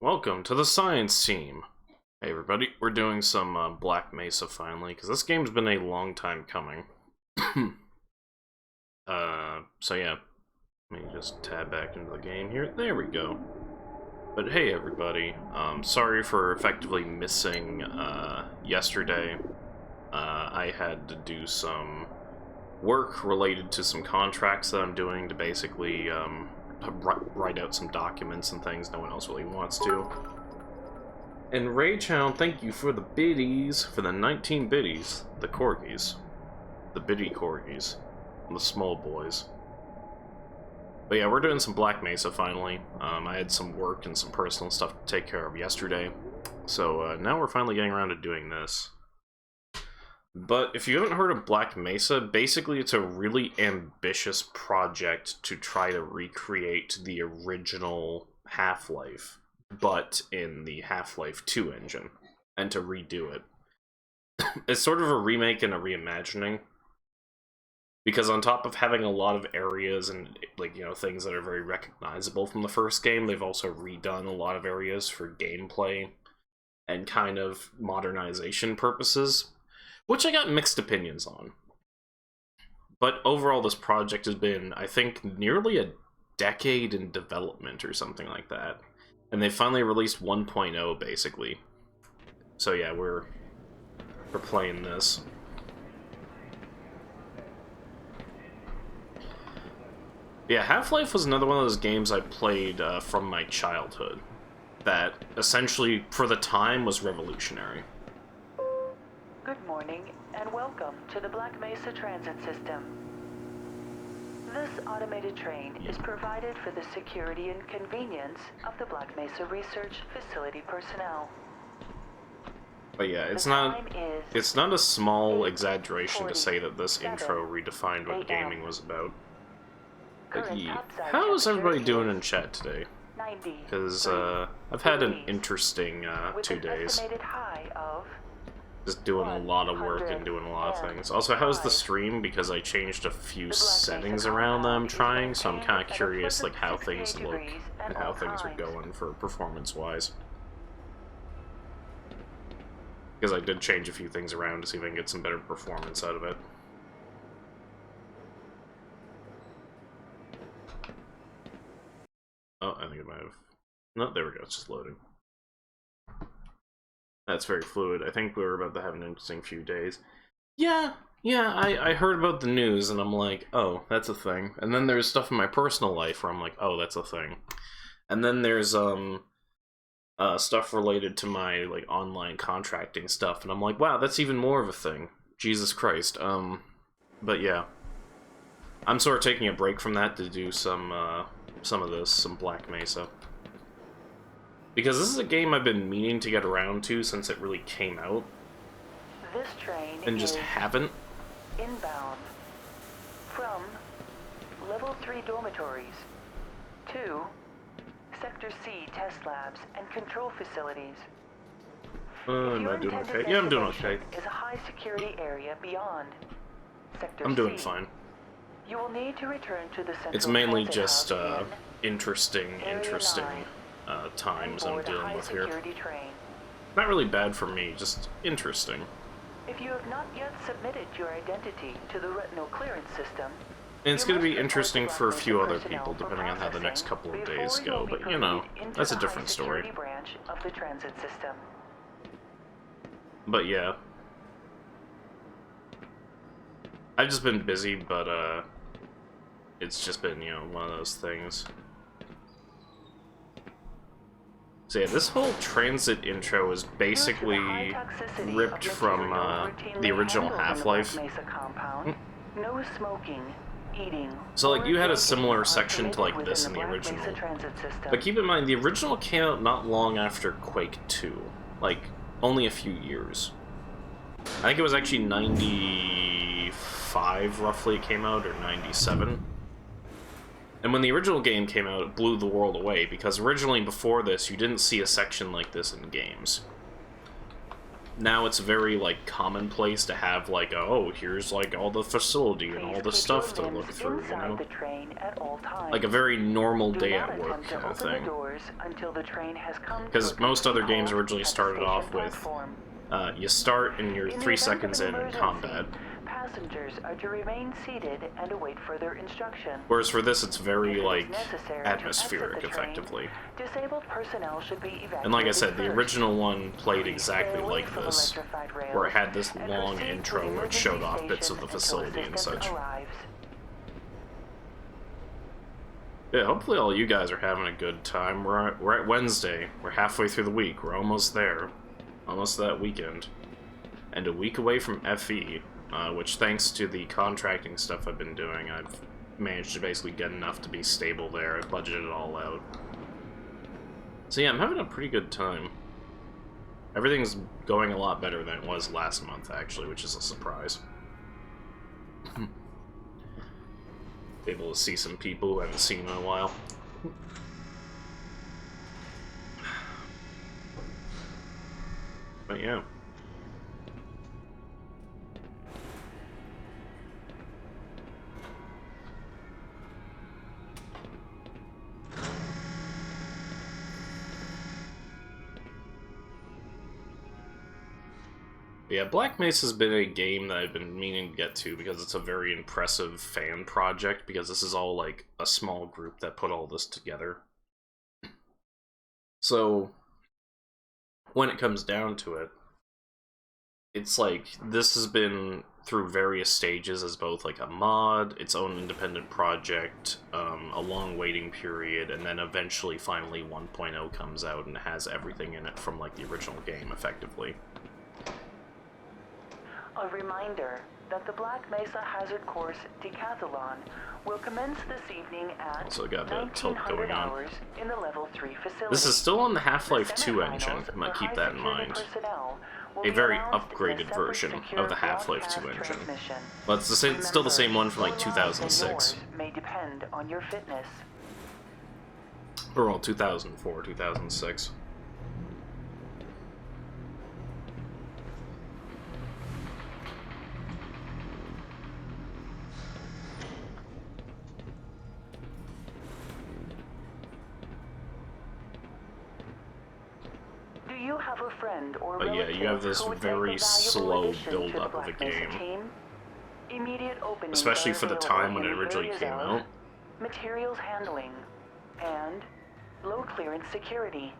Welcome to the science team. Hey everybody, we're doing some Black Mesa finally, because this game's been a long time coming. So yeah, let me just tab back into the game here. There we go. But hey everybody, sorry for effectively missing yesterday. I had to do some work related to some contracts that I'm doing to basically write out some documents and things no one else really wants to. And Raychown, thank you for the biddies, for the 19 biddies, the corgis, the biddy corgis, the small boys. But yeah, we're doing some Black Mesa finally. I had some work and some personal stuff to take care of yesterday, so now we're finally getting around to doing this. But if you haven't heard of Black Mesa, basically it's a really ambitious project to try to recreate the original Half-Life, but in the Half-Life 2 engine, and to redo it. It's sort of a remake and a reimagining, because on top of having a lot of areas and, like, you know, things that are very recognizable from the first game, they've also redone a lot of areas for gameplay and kind of modernization purposes, which I got mixed opinions on. But overall, this project has been, I think, nearly a decade in development or something like that. And they finally released 1.0, basically. So yeah, we're playing this. Yeah, Half-Life was another one of those games I played from my childhood that essentially, for the time, was revolutionary. Good morning, and welcome to the Black Mesa Transit System. This automated train is provided for the security and convenience of the Black Mesa Research Facility personnel. But yeah, it's not a small exaggeration to say that this intro redefined what gaming was about. But how is everybody doing in chat today? Because I've had an interesting 2 days. Just doing a lot of work and doing a lot of things. Also, how's the stream? Because I changed a few settings around that I'm trying, so I'm kind of curious like how things look and how things are going for performance-wise. Because I did change a few things around to see if I can get some better performance out of it. Oh, I think it might have... No, there we go, it's just loading. That's very fluid. I think we were about to have an interesting few days. Yeah, I heard about the news, and I'm like, oh, that's a thing. And then there's stuff in my personal life where I'm like, oh, that's a thing. And then there's, stuff related to my, like, online contracting stuff, and I'm like, wow, that's even more of a thing. Jesus Christ. But yeah. I'm sort of taking a break from that to do some of this, some Black Mesa. Because this is a game I've been meaning to get around to since it really came out. This train and just haven't. Inbound from Level 3 dormitories to Sector C test labs and control facilities. Am I doing okay? Yeah, I'm doing okay. Is a high security area beyond Sector I'm doing C. fine. You will need to return to the central It's mainly transit just hub in interesting Area 9. times I'm Board a dealing with here. high-security train. Not really bad for me, just interesting. If you have not yet submitted your identity to the retinal clearance system, And it's going to be interesting for a few other people, depending on how the next couple of days go, but you know, that's a different story. Branch of the transit system. But yeah. I've just been busy, but it's just been, you know, one of those things. So yeah, this whole transit intro is basically ripped from the original Half-Life. No smoking, eating. So like you had a similar section to like this in the original. But keep in mind, the original came out not long after Quake 2. Like, only a few years. I think it was actually 95, roughly, it came out, or 97. And when the original game came out, it blew the world away, because originally before this, you didn't see a section like this in games. now it's very, like, commonplace to have, like, oh, here's, like, all the facility and all the stuff to look through, you know? The train at all times. Like a very normal Do day not at work attempt to kind of open the thing. doors until the train has come to Because a most other complete games halt originally at the started station off with, platform. you start and you're In the 3 event of seconds an in emergency, combat. Passengers are to remain seated and await further instruction. Whereas for this, it's very, If it is like, necessary to atmospheric, exit the train, effectively. disabled personnel should be evacuated And like I said, the first. original one played Please exactly stay away like from this, electrified rails where it had this and long proceed to intro the where it emergency showed off bits of station the until facility and assistance such. arrives. Yeah, hopefully all you guys are having a good time. We're at Wednesday. We're halfway through the week. We're almost there. Almost that weekend. And a week away from FE, which thanks to the contracting stuff I've been doing, I've managed to basically get enough to be stable there. I budgeted it all out. So yeah, I'm having a pretty good time. Everything's going a lot better than it was last month, actually, which is a surprise. Able to see some people who I haven't seen in a while. But yeah. Yeah, Black Mesa's been a game that I've been meaning to get to because it's a very impressive fan project, because this is all, like, a small group that put all this together. So, when it comes down to it, it's like, this has been through various stages as both, like, a mod, its own independent project, a long waiting period, and then eventually, finally, 1.0 comes out and has everything in it from, like, the original game, effectively. A reminder that the Black Mesa Hazard Course Decathlon will commence this evening at Also got that tilt 1900 going on. hours in the Level 3 facility. This is still on the Half-Life The 2 engine, semifinals I might for keep that in high-security mind. personnel will A be very announced in a upgraded separate version secure of the Half-Life 2 broadcast engine. transmission. But it's the same, still the same one from, like, Remember, your lives and 2006. yours may depend on your fitness. Or, well, 2004, 2006. Do you have a friend or But yeah, relative you have this who would very make a valuable slow addition to build-up the of a Black Mesa game. team? Immediate openings Especially are for the available time when in it the originally areas came of out. materials handling and low clearance security.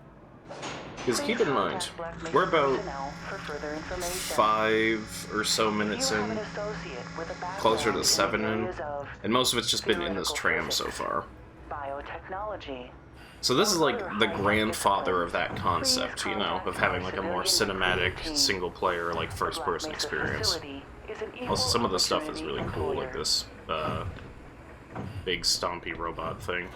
Because keep in mind, Contact Black Mesa we're about personnel for further information. 5 or so minutes You have in, an associate with a closer to background 7 the in, areas of and most of it's just been in this theoretical tram so physics, far. biotechnology. So this is like the Other grandfather high-tech of that concept, you know, of having like a more cinematic, single-player, like first-person experience. Also, some of the stuff is really cool, like this big stompy robot thing.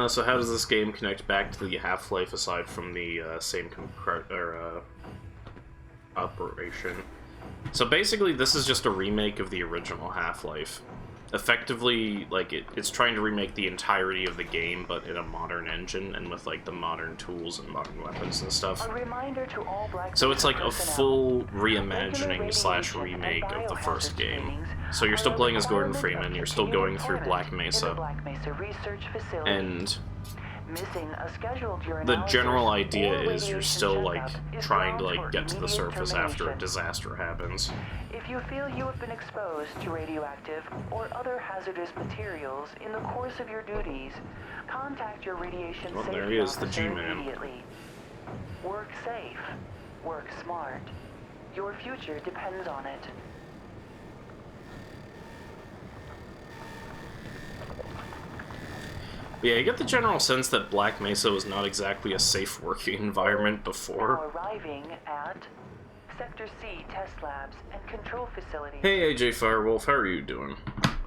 So how does this game connect back to the Half-Life aside from the same operation? So basically, this is just a remake of the original Half-Life. Effectively, like, it's trying to remake the entirety of the game, but in a modern engine, and with, like, the modern tools and modern weapons and stuff. A reminder to all Black So it's like a personnel. full Regular reimagining slash radiation remake and of the first biohazard game. screenings So you're still are a playing as Gordon requirement Freeman, of you're still continued going through employment Black in the Mesa, Black Mesa research facility. and Missing a scheduled the general urinalysis idea or is you're radiation still, like, checkup is trying to, grounds like, for get to the immediate surface after a termination. disaster happens. If you feel you have been exposed to radioactive or other hazardous materials in the course of your duties, contact your radiation Well, safety there he is, the officer G-Man. immediately. Work safe. Work smart. Your future depends on it. Yeah, you get the general sense that Black Mesa was not exactly a safe working environment before. Now arriving at Sector C test labs and control facilities. Hey AJ Firewolf, how are you doing?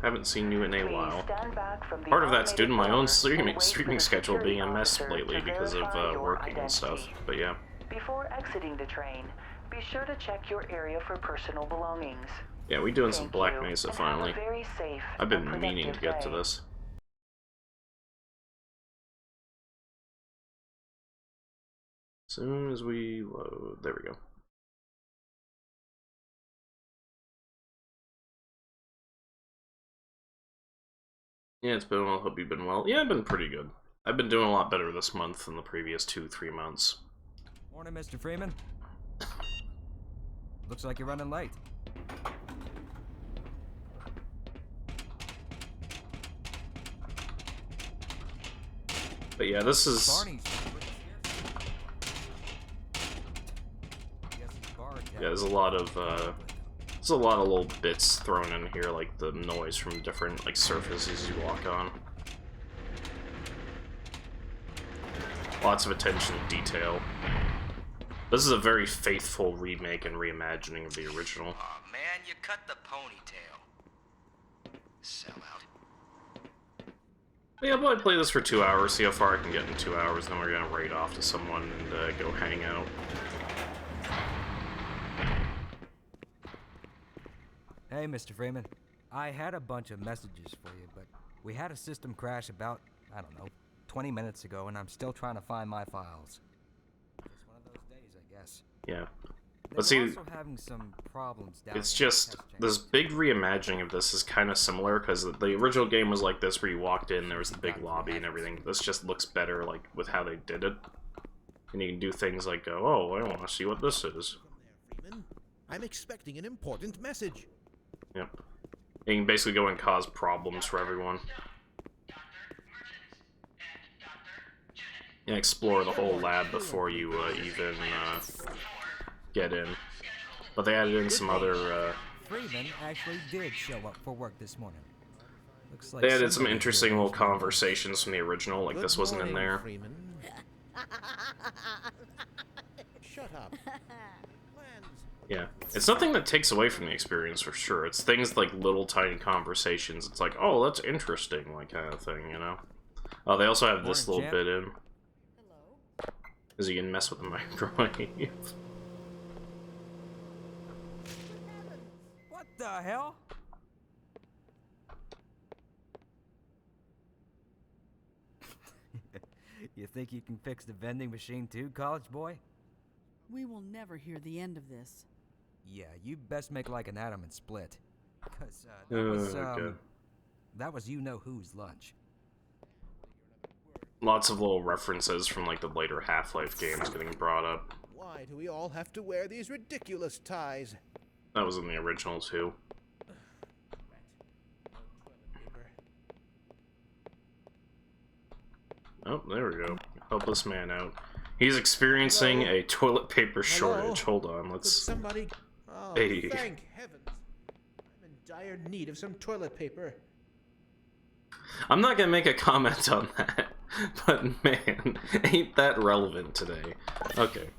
Haven't seen you in a Please while. stand back from the Part of that's due to my own automated door and wait for streaming the schedule being a security mess officer lately to because of verify your working and stuff, identity. but yeah. Before exiting the train, be sure to check your area for personal belongings. Yeah, we doing some Thank Black you, Mesa and finally. Have a very safe I've been and meaning to productive get to day. this. soon as we load. There we go. Yeah, it's been well. Hope you've been well. Yeah, I've been pretty good. I've been doing a lot better this month than the previous 2-3 months. Morning, Mr. Freeman. Looks like you're running late. But yeah, this is... Barney's. Yeah, there's a lot of little bits thrown in here, like the noise from different like surfaces you walk on. Lots of attention to detail. This is a very faithful remake and reimagining of the original. Aw, man, you cut the ponytail. Sellout. Yeah, but I'd play this for 2 hours, see how far I can get in 2 hours, then we're gonna raid off to someone and go hang out. Hey, Mr. Freeman. I had a bunch of messages for you, but we had a system crash about, I don't know, 20 minutes ago, and I'm still trying to find my files. Just one of those days, I guess. Yeah. They But see, were also having some problems down it's in the just, test chamber. this big reimagining of this is kind of similar, because the original game was like this, where you walked in, there was the big lobby and everything. This just looks better, like, with how they did it. And you can do things like go, oh, I want to see what this is. Freeman, I'm expecting an important message. Yep. You can basically go and cause problems for everyone. And explore the whole lab before you even get in. But they added in some other... Freeman actually did show up for work this morning. Looks like They added some somebody interesting here little is- conversations from the original, like this wasn't in there. Freeman. Shut up. Plans. Yeah. It's nothing that takes away from the experience for sure. It's things like little tiny conversations. It's like, oh, that's interesting, like kind of thing, you know? Oh, they also have this little Morning, bit in. Because you can mess with the microwave. What the hell? You think you can fix the vending machine too, college boy? We will never hear the end of this. Yeah, you best make like an atom and split. Cause Okay. that was you-know-who's lunch. Lots of little references from like the later Half-Life games getting brought up. Why do we all have to wear these ridiculous ties? That was in the original too. Oh, there we go. Helpless man out. He's experiencing a toilet paper shortage. Hold on, Could let's... somebody... Oh, Hey. thank heavens. I'm in dire need of some toilet paper. I'm not gonna make a comment on that, but man, ain't that relevant today. Okay.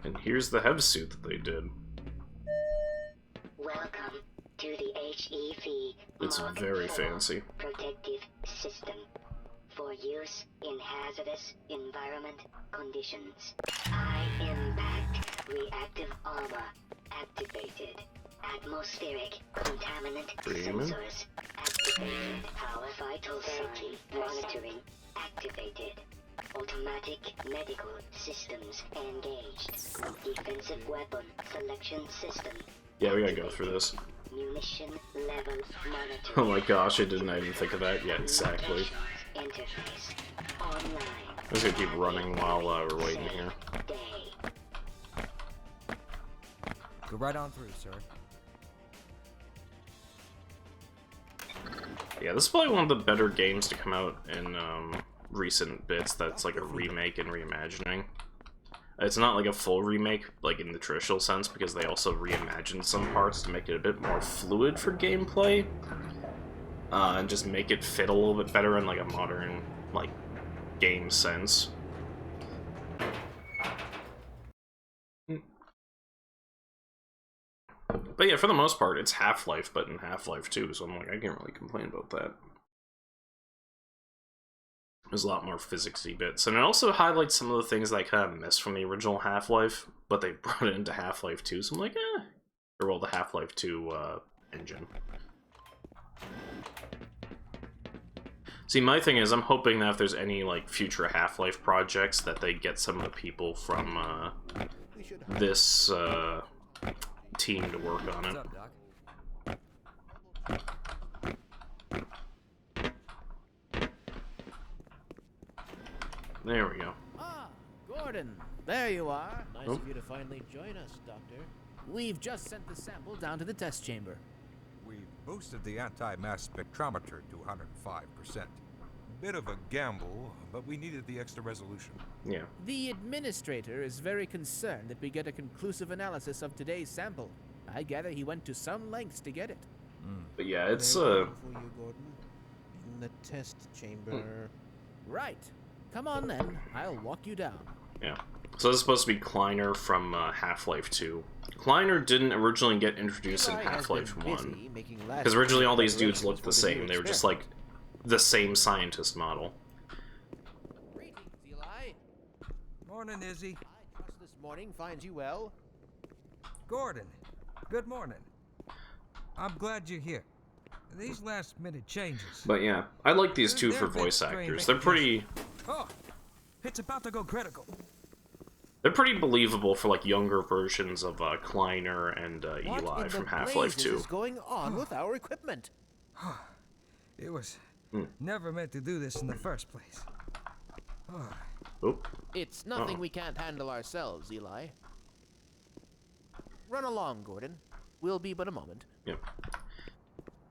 And here's the hev suit that they did. Welcome to the HEV It's Mark very IV fancy. protective system for use in hazardous environment conditions. High impact reactive armor activated. Atmospheric contaminant Freeman? sensors activated. Power vital sign monitoring activated. Automatic medical systems engaged. Defensive weapon selection system. Yeah, we gotta go through this. Munition level monitoring. Oh my gosh, I didn't even think of that yet, exactly. Interface online. I'm just gonna keep running while we're waiting here. Day. Go right on through, sir. Yeah, this is probably one of the better games to come out in recent bits that's like a remake and reimagining. It's not like a full remake, like in the traditional sense, because they also reimagined some parts to make it a bit more fluid for gameplay. And just make it fit a little bit better in like a modern, like, game sense. But yeah, for the most part, it's Half-Life, but in Half-Life 2, so I'm like, I can't really complain about that. There's a lot more physicsy bits, and it also highlights some of the things that I kind of missed from the original Half-Life, but they brought it into Half-Life 2, so I'm like, eh. Or, well, the Half-Life 2 engine. See, my thing is, I'm hoping that if there's any, like, future Half-Life projects, that they get some of the people from, this, team to work on it. What's up, Doc? There we go. Ah, Gordon, there you are. Nice Oh. of you to finally join us, Doctor. We've just sent the sample down to the test chamber. We boosted the anti-mass spectrometer to 105%. Bit of a gamble, but we needed the extra resolution. Yeah. The administrator is very concerned that we get a conclusive analysis of today's sample. I gather he went to some lengths to get it. But yeah, it's, For you, Gordon. In the test chamber. Right. Come on then. I'll walk you down. Yeah. So this is supposed to be Kleiner from Half-Life 2. Kleiner didn't originally get introduced in Eli has Half-Life been 1. busy making last Because originally all these minute dudes looked the preparations same. for the They were new just like the same scientist model. Greetings, Eli. Morning, Izzy. I trust this morning finds you well. Gordon, good morning. I'm glad you're here. These last-minute changes. But yeah, I like these two They're for a bit voice strange. actors. They're pretty Oh, it's about to go critical. believable for like younger versions of Kleiner and What Eli in from the Half-Life blazes 2. is going on with our equipment? It was never meant to do this in the first place. Oop. It's nothing Oh. we can't handle ourselves, Eli. Run along, Gordon. We'll be but a moment. Yeah.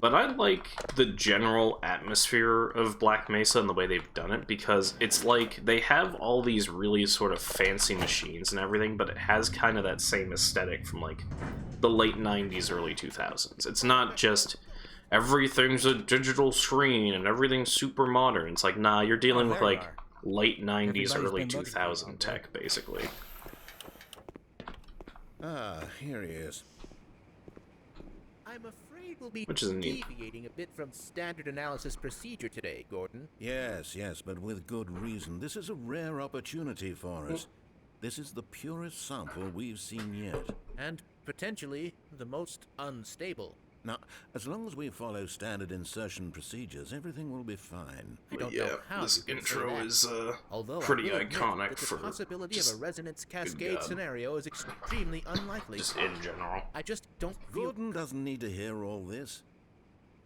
But I like the general atmosphere of Black Mesa and the way they've done it, because it's like they have all these really sort of fancy machines and everything, but it has kind of that same aesthetic from like the late 90s, early 2000s. It's not just everything's a digital screen and everything's super modern. It's like, nah, you're dealing Oh, with there you like are. late 90s, Everybody's early been looking for you, 2000 tech, basically. Ah, here he is. I'm afraid we'll be Which is neat. deviating a bit from standard analysis procedure today, Gordon. Yes, but with good reason. This is a rare opportunity for us. This is the purest sample we've seen yet. And potentially the most unstable. Now, as long as we follow standard insertion procedures, everything will be fine. I don't yeah, know how this you can say intro that. is Although I pretty will admit iconic that the for possibility of just a resonance cascade God. scenario is extremely unlikely. just in general. I just don't feel. Gordon doesn't need to hear all this.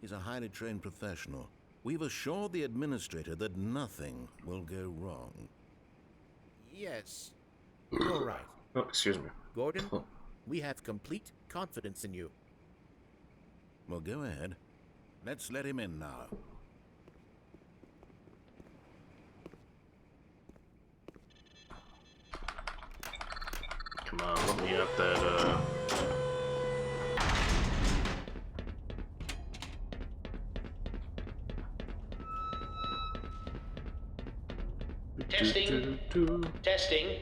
He's a highly trained professional. We've assured the administrator that nothing will go wrong. Yes, you're right, Oh, excuse me. Gordon. We have complete confidence in you. Well, go ahead. Let's let him in now. Come on, let me get that, Testing. Testing.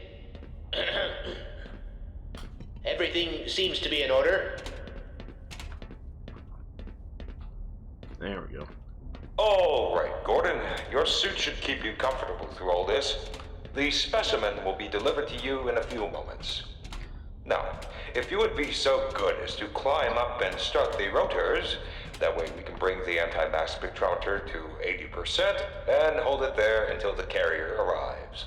Everything seems to be in order. There we go. All right, Gordon. Your suit should keep you comfortable through all this. The specimen will be delivered to you in a few moments. Now, if you would be so good as to climb up and start the rotors, that way we can bring the anti-mass spectrometer to 80% and hold it there until the carrier arrives.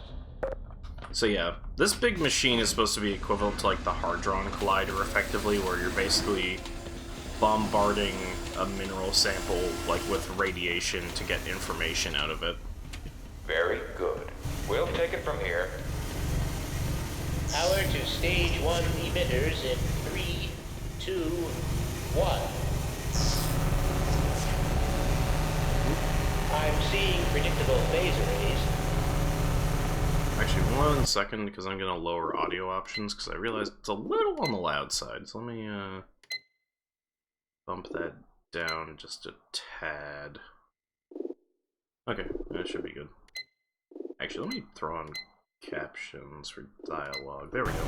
So yeah, this big machine is supposed to be equivalent to like the Hadron Collider, effectively, where you're basically bombarding a mineral sample like with radiation to get information out of it. Very good. We'll take it from here. Power to stage 1 emitters in 3, 2, 1. I'm seeing predictable phase arrays. Actually, 1 second, because I'm gonna lower audio options, because I realized it's a little on the loud side. So let me bump that down just a tad. Okay, that should be good. Actually, let me throw on captions for dialogue. There we go.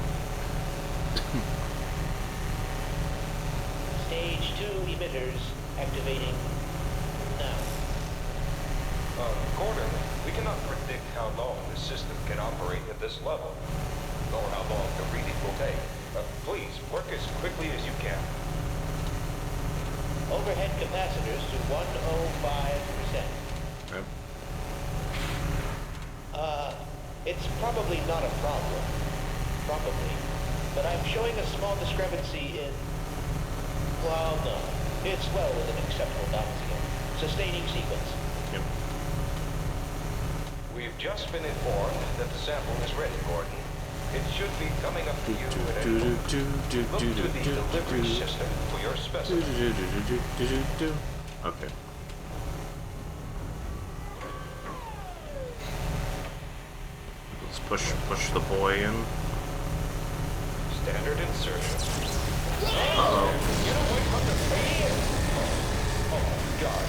Stage 2 emitters activating now. Gordon, we cannot predict how long the system can operate at this level, nor how long the reading will take. Please, work as quickly as you can. Overhead capacitors to 105%. Right. It's probably not a problem. Probably. But I'm showing a small discrepancy in... Well, no. It's well within acceptable bounds here. Sustaining sequence. Yep. We've just been informed that the sample is ready, Gordon. It should be coming up to you in a moment. Look to the delivery system for your specimen. Okay. Let's push the boy in. Standard insertion. Uh-oh. Get away from the fan! Oh, God.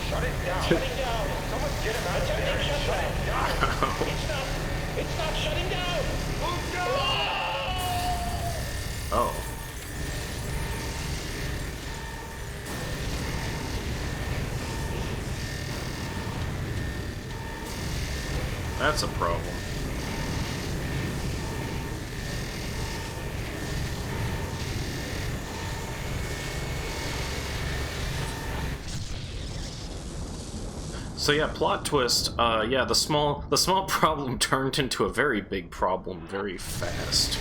Shut it down. Shutting down. Someone get him out of there and shut it down. It's not shutting down. Move down! Oh. That's a problem. So yeah, plot twist. Yeah, the small problem turned into a very big problem very fast.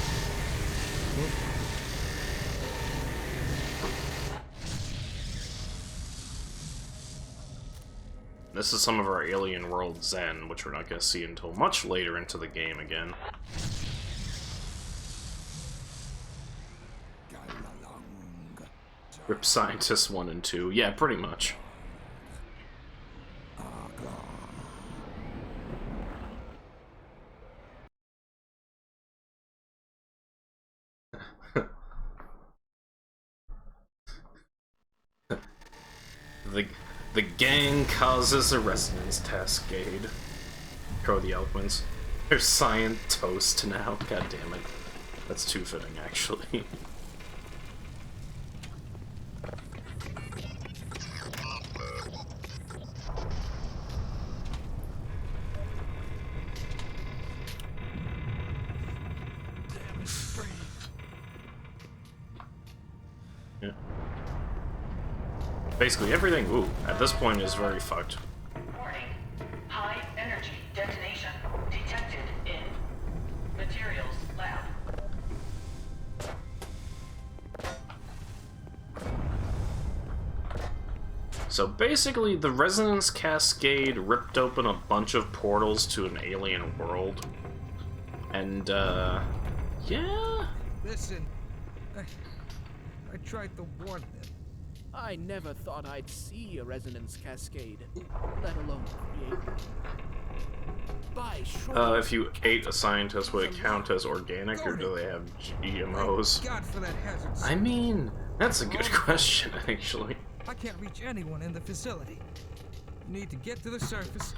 This is some of our alien world Zen, which we're not going to see until much later into the game again. Rip Scientists 1 and 2. Yeah, pretty much. The gang causes a resonance cascade. Crow the Eloquence. They're science toast now. God damn it. That's too fitting, actually. Yeah. Basically everything, ooh, at this point is very fucked. Warning. High energy detonation detected in materials lab. So basically the resonance cascade ripped open a bunch of portals to an alien world. And, yeah? Listen, I tried to warn them. I never thought I'd see a resonance cascade, let alone create one. By short, If you ate a scientist, would it count as organic, or do they have GMOs? God for that hazard. I mean, that's a good question, actually. I can't reach anyone in the facility. You need to get to the surface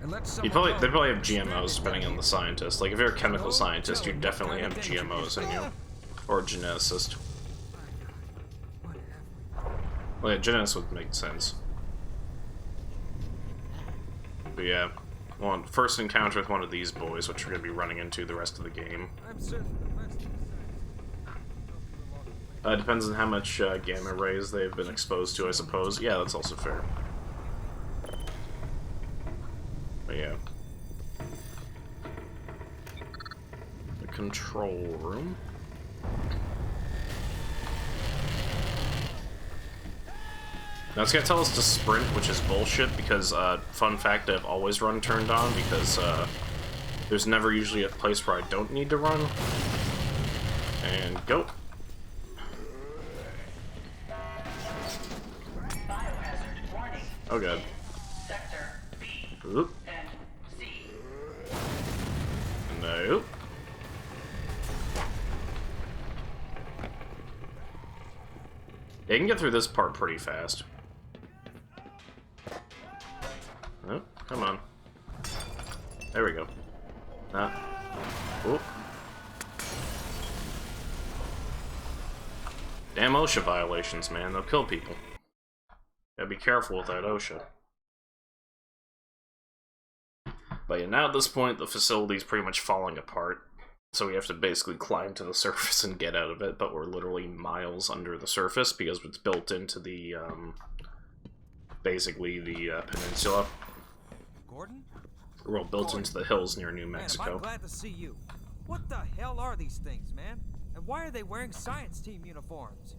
and let They'd someone probably have GMOs, depending on the scientist. Like, if you're a chemical scientist, you definitely have GMOs in you. Or a geneticist. Well, yeah, geneticist would make sense. But yeah, first encounter with one of these boys, which we're going to be running into the rest of the game. I'm certain the rest of the Depends on how much gamma rays they've been exposed to, I suppose. Yeah, that's also fair. But yeah. The control room. Now it's gonna tell us to sprint, which is bullshit, because, fun fact, I've always run turned on, because, there's never usually a place where I don't need to run. And go. Biohazard warning. Oh god. Sector B Oop. and C. No. Yeah, you can get through this part pretty fast. Oh, come on. There we go. Oh. Damn OSHA violations, man. They'll kill people. Gotta be careful with that OSHA. But yeah, now at this point, the facility's pretty much falling apart. So we have to basically climb to the surface and get out of it, but we're literally miles under the surface because it's built into the, basically the, peninsula. Gordon? well, built into the hills near New Man, am I Mexico. glad to see you. What the hell are these things, man? And why are they wearing science team uniforms?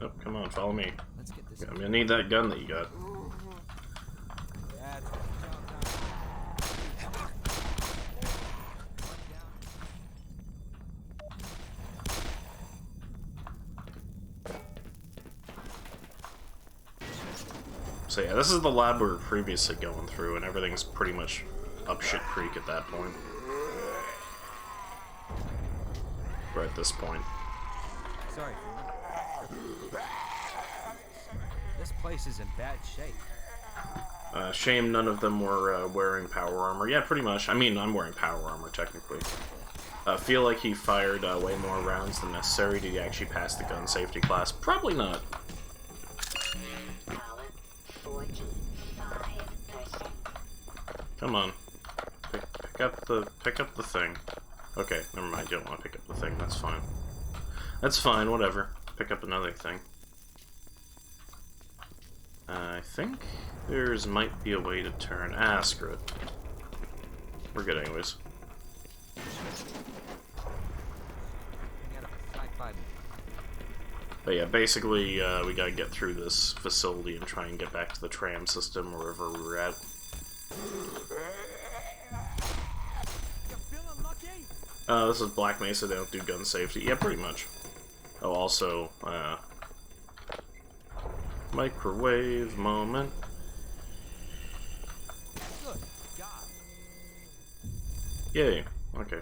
Oh, come on, follow me. Let's get this. I'm gonna need that gun that you got. That's what So yeah, this is the lab we were previously going through, and everything's pretty much up shit creek at that point. Or at this point. Sorry. This place is in bad shape. Shame none of them were wearing power armor. Yeah, pretty much. I mean, I'm wearing power armor, technically. Feel like he fired way more rounds than necessary. Did he actually pass the gun safety class? Probably not. Power 45%. Come on. Pick up the thing. Okay, never mind, you don't want to pick up the thing, that's fine. That's fine, whatever. Pick up another thing. I think there's might be a way to turn. Ah, screw it. We're good anyways. But yeah, basically, we gotta get through this facility and try and get back to the tram system, wherever we were at. This is Black Mesa, they don't do gun safety. Yeah, pretty much. Oh, also, microwave moment. Good God. Yay, okay.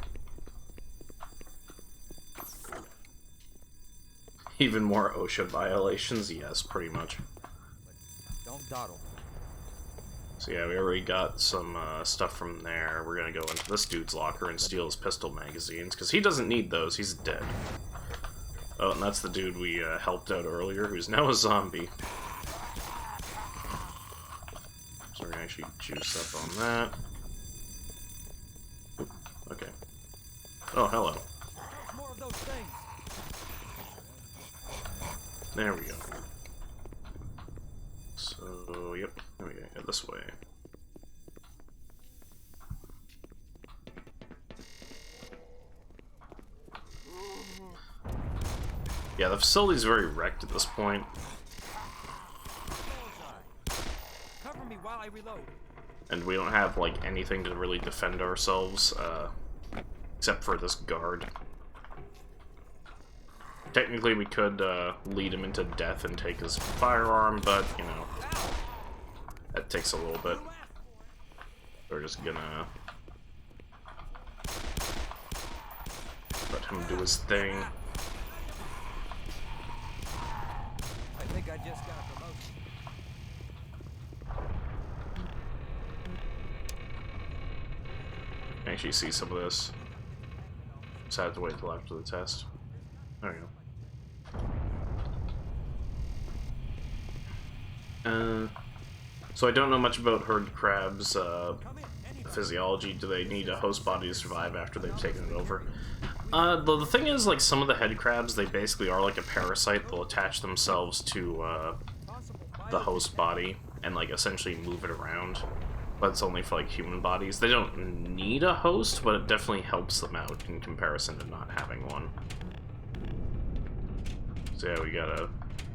Even more OSHA violations? Yes, pretty much. Don't dawdle. So yeah, we already got some stuff from there. We're gonna go into this dude's locker and steal his pistol magazines, because he doesn't need those, he's dead. Oh, and that's the dude we helped out earlier, who's now a zombie. So we're gonna actually juice up on that. Oop, okay. Oh, hello. More of those things. There we go. So, yep, there we go, go this way. Yeah, the facility's very wrecked at this point. Cover me while I reload. And we don't have, like, anything to really defend ourselves, except for this guard. Technically, we could lead him into death and take his firearm, but, you know, that takes a little bit. We're just gonna let him do his thing. I think I just got a promotion. Actually see some of this. Just have to wait till after the test. There we go. So I don't know much about herd crabs' physiology. Do they need a host body to survive after they've taken it over? The thing is, like, some of the head crabs, they basically are like a parasite. They'll attach themselves to the host body and, like, essentially move it around. But it's only for, like, human bodies. They don't need a host, but it definitely helps them out in comparison to not having one. So yeah, we gotta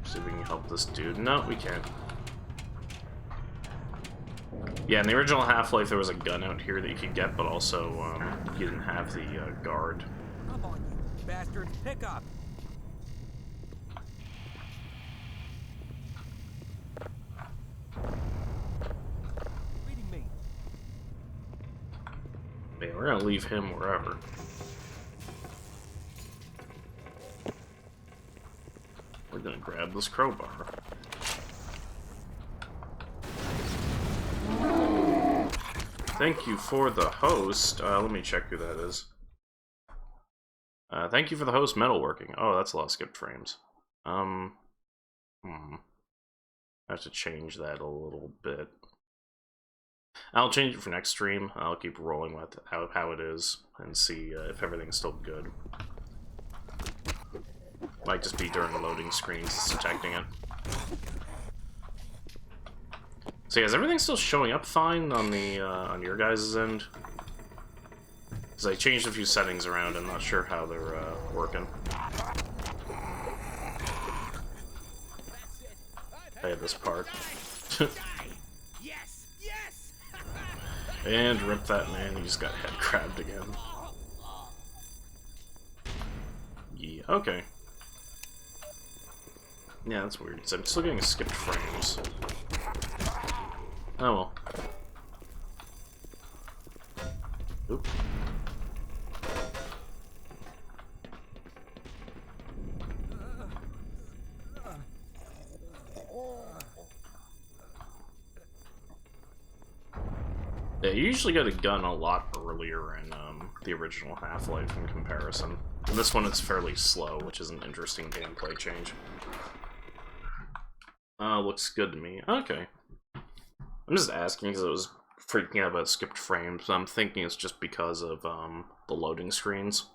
see if we can help this dude. No, we can't. Yeah, in the original Half-Life there was a gun out here that you could get, but also you didn't have the guard. Come on, you bastards, pick up! Reading me. Yeah, we're gonna leave him wherever. We're gonna grab this crowbar. Thank you for the host. Let me check who that is. Thank you for the host, metalworking. Oh, that's a lot of skipped frames. I have to change that a little bit. I'll change it for next stream. I'll keep rolling with how it is and see if everything's still good. Might just be during loading screens it's detecting it. So yeah, is everything still showing up fine on the on your guys' end? Because I changed a few settings around. I'm not sure how they're working. I had this part. Yes, yes. And rip that man. He just got head grabbed again. Yeah. Okay. Yeah, that's weird. So I'm still getting skipped frames. Oh well. Oop. Yeah, you usually get a gun a lot earlier in the original Half-Life in comparison. And this one it's fairly slow, which is an interesting gameplay change. Looks good to me. Okay. I'm just asking because I was freaking out about skipped frames, but I'm thinking it's just because of the loading screens.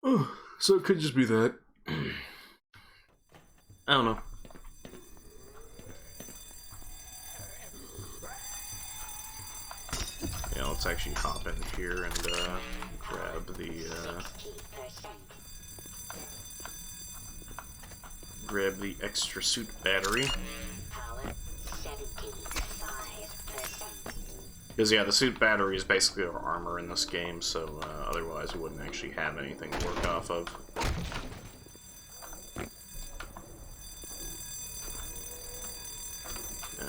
Oh, so it could just be that. I don't know. Yeah, let's actually hop in here and grab the extra suit battery. Because yeah, the suit battery is basically our armor in this game, so otherwise we wouldn't actually have anything to work off of.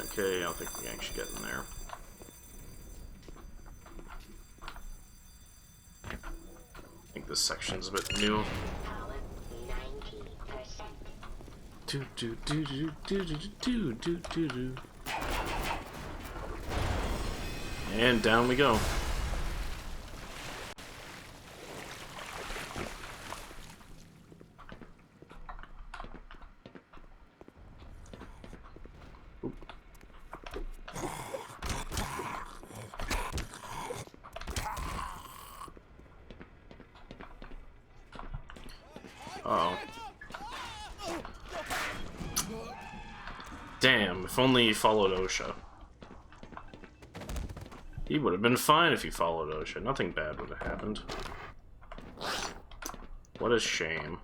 Okay, I don't think we can actually get in there. I think this section's a bit new. Do do do do do do do do do do. And down we go. Oop. Uh-oh. Damn, if only he followed OSHA. He would have been fine if he followed OSHA. Nothing bad would have happened. What a shame.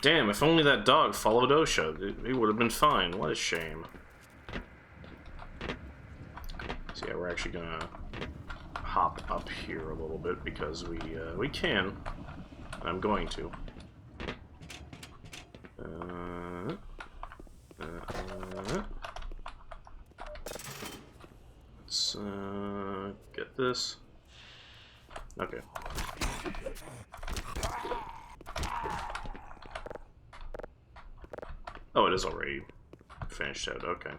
Damn, if only that dog followed OSHA. He would have been fine. What a shame. So yeah, we're actually gonna hop up here a little bit because we can. I'm going to. Let's get this. Okay. Oh, it is already finished out. Okay.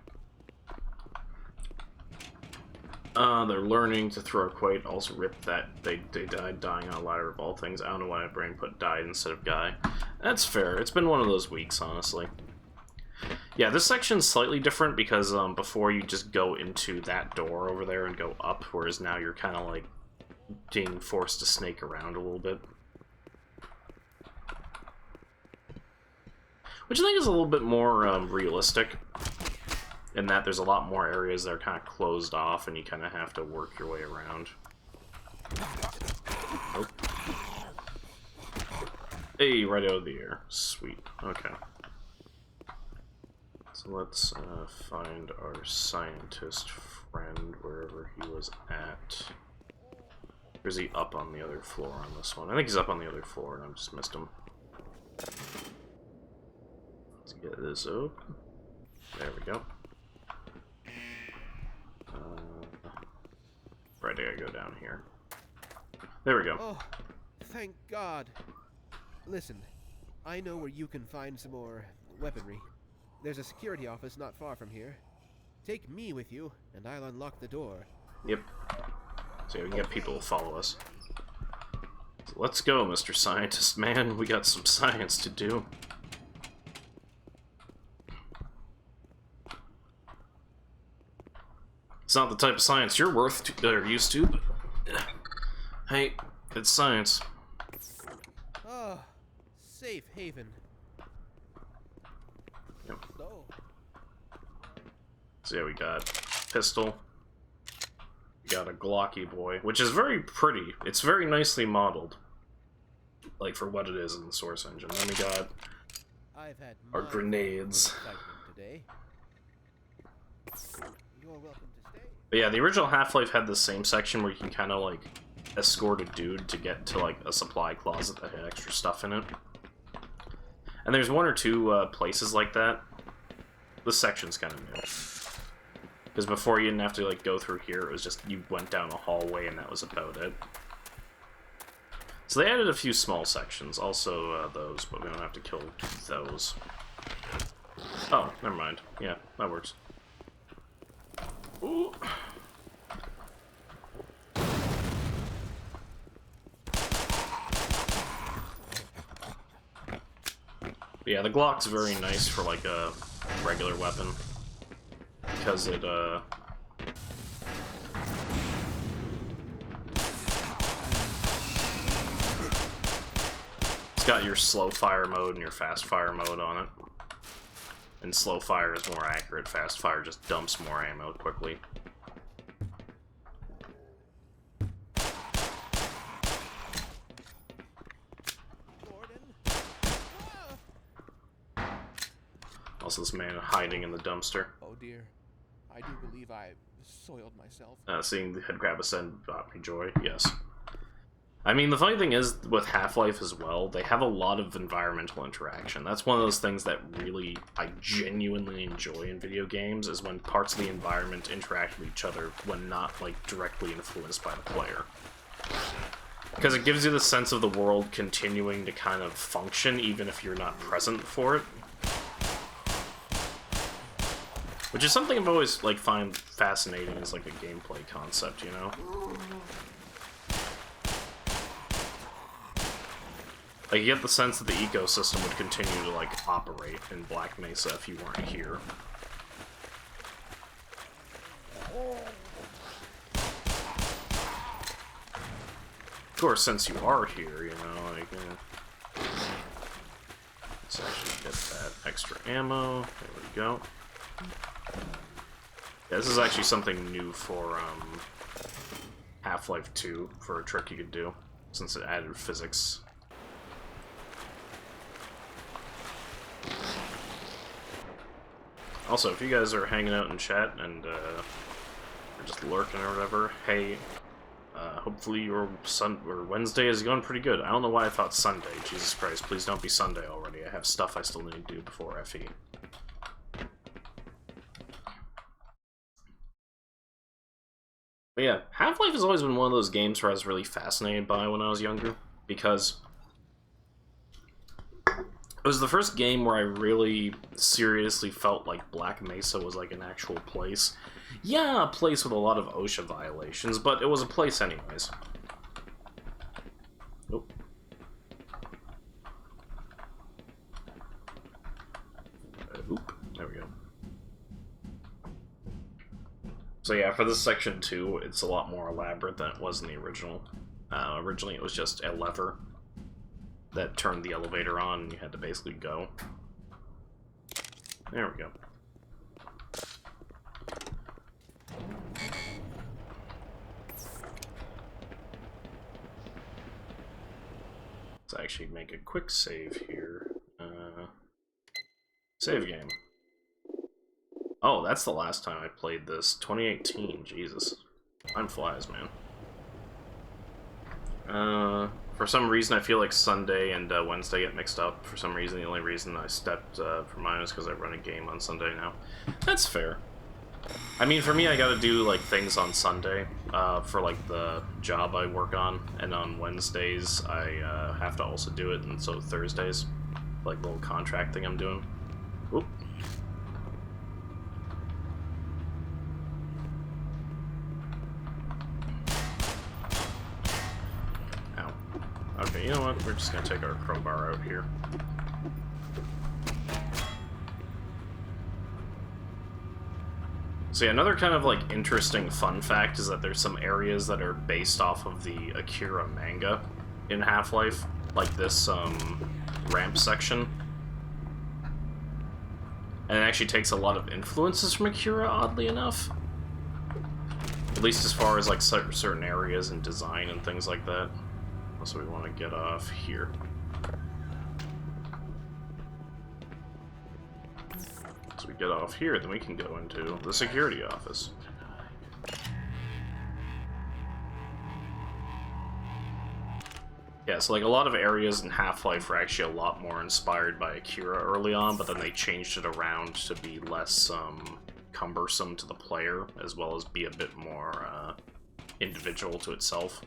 They're learning to throw quite. Also, rip that they died dying on a ladder of all things. I don't know why my brain put died instead of guy. That's fair. It's been one of those weeks, honestly. Yeah, this section's slightly different because before you just go into that door over there and go up, whereas now you're kind of like being forced to snake around a little bit. Which I think is a little bit more realistic, in that there's a lot more areas that are kind of closed off and you kind of have to work your way around. Oh. Hey, right out of the air. Sweet. Okay. So let's find our scientist friend wherever he was at. Or is he up on the other floor on this one? I think he's up on the other floor and I just missed him. Let's get this open. There we go. Right, I gotta go down here. There we go. Oh, thank God. Listen, I know where you can find some more weaponry. There's a security office not far from here. Take me with you, and I'll unlock the door. Yep. So we can get people to follow us. So let's go, Mr. Scientist Man. We got some science to do. It's not the type of science you're used to, but hey, it's science. Ah, safe haven. Yep. Oh. So yeah, we got pistol. We got a Glocky boy, which is very pretty. It's very nicely modeled, like for what it is in the Source engine. Then we got I've had our grenades. today. You're welcome to stay. But yeah, the original Half-Life had the same section where you can kind of like escort a dude to get to like a supply closet that had extra stuff in it. And there's one or two places like that. This section's kind of new. Because before you didn't have to like go through here, it was just you went down a hallway and that was about it. So they added a few small sections, also those, but we don't have to kill those. Oh, never mind. Yeah, that works. Ooh. But yeah, the Glock's very nice for like a regular weapon. Because it, it's got your slow fire mode and your fast fire mode on it. And slow fire is more accurate, fast fire just dumps more ammo quickly. Also, this man hiding in the dumpster. Oh dear. I do believe I soiled myself. Seeing the head grab ascend brought me joy, yes. I mean, the funny thing is, with Half-Life as well, they have a lot of environmental interaction. That's one of those things that really, I genuinely enjoy in video games, is when parts of the environment interact with each other when not, like, directly influenced by the player. Because it gives you the sense of the world continuing to kind of function, even if you're not present for it. Which is something I've always, like, find fascinating as, like, a gameplay concept, you know? Like, you get the sense that the ecosystem would continue to, like, operate in Black Mesa if you weren't here. Of course, since you are here, you know, like, let's actually get that extra ammo. There we go. Yeah, this is actually something new for Half-Life 2, for a trick you could do, since it added physics. Also, if you guys are hanging out in chat and or just lurking or whatever, hey, hopefully your Wednesday is going pretty good. I don't know why I thought Sunday. Jesus Christ, please don't be Sunday already. I have stuff I still need to do before FE. But yeah, Half-Life has always been one of those games where I was really fascinated by when I was younger, because it was the first game where I really seriously felt like Black Mesa was like an actual place. Yeah, a place with a lot of OSHA violations, but it was a place anyways. Nope. Oop, there we go. So yeah, for this section 2, it's a lot more elaborate than it was in the original. Originally it was just a lever that turned the elevator on and you had to basically go. There we go. Let's actually make a quick save here. Save game. Oh, that's the last time I played this. 2018, Jesus. Time flies, man. For some reason, I feel like Sunday and Wednesday get mixed up. For some reason, the only reason I stepped for mine is because I run a game on Sunday now. That's fair. I mean, for me, I gotta do, like, things on Sunday for, like, the job I work on. And on Wednesdays, I have to also do it, and so Thursdays. Like, little contract thing I'm doing. Oop. Okay, you know what? We're just gonna take our crowbar out here. So yeah, another kind of like interesting fun fact is that there's some areas that are based off of the Akira manga in Half-Life, like this ramp section. And it actually takes a lot of influences from Akira, oddly enough. At least as far as like certain areas and design and things like that. So we want to get off here. So we get off here, then we can go into the security office. Yeah, so like a lot of areas in Half-Life were actually a lot more inspired by Akira early on, but then they changed it around to be less cumbersome to the player, as well as be a bit more individual to itself.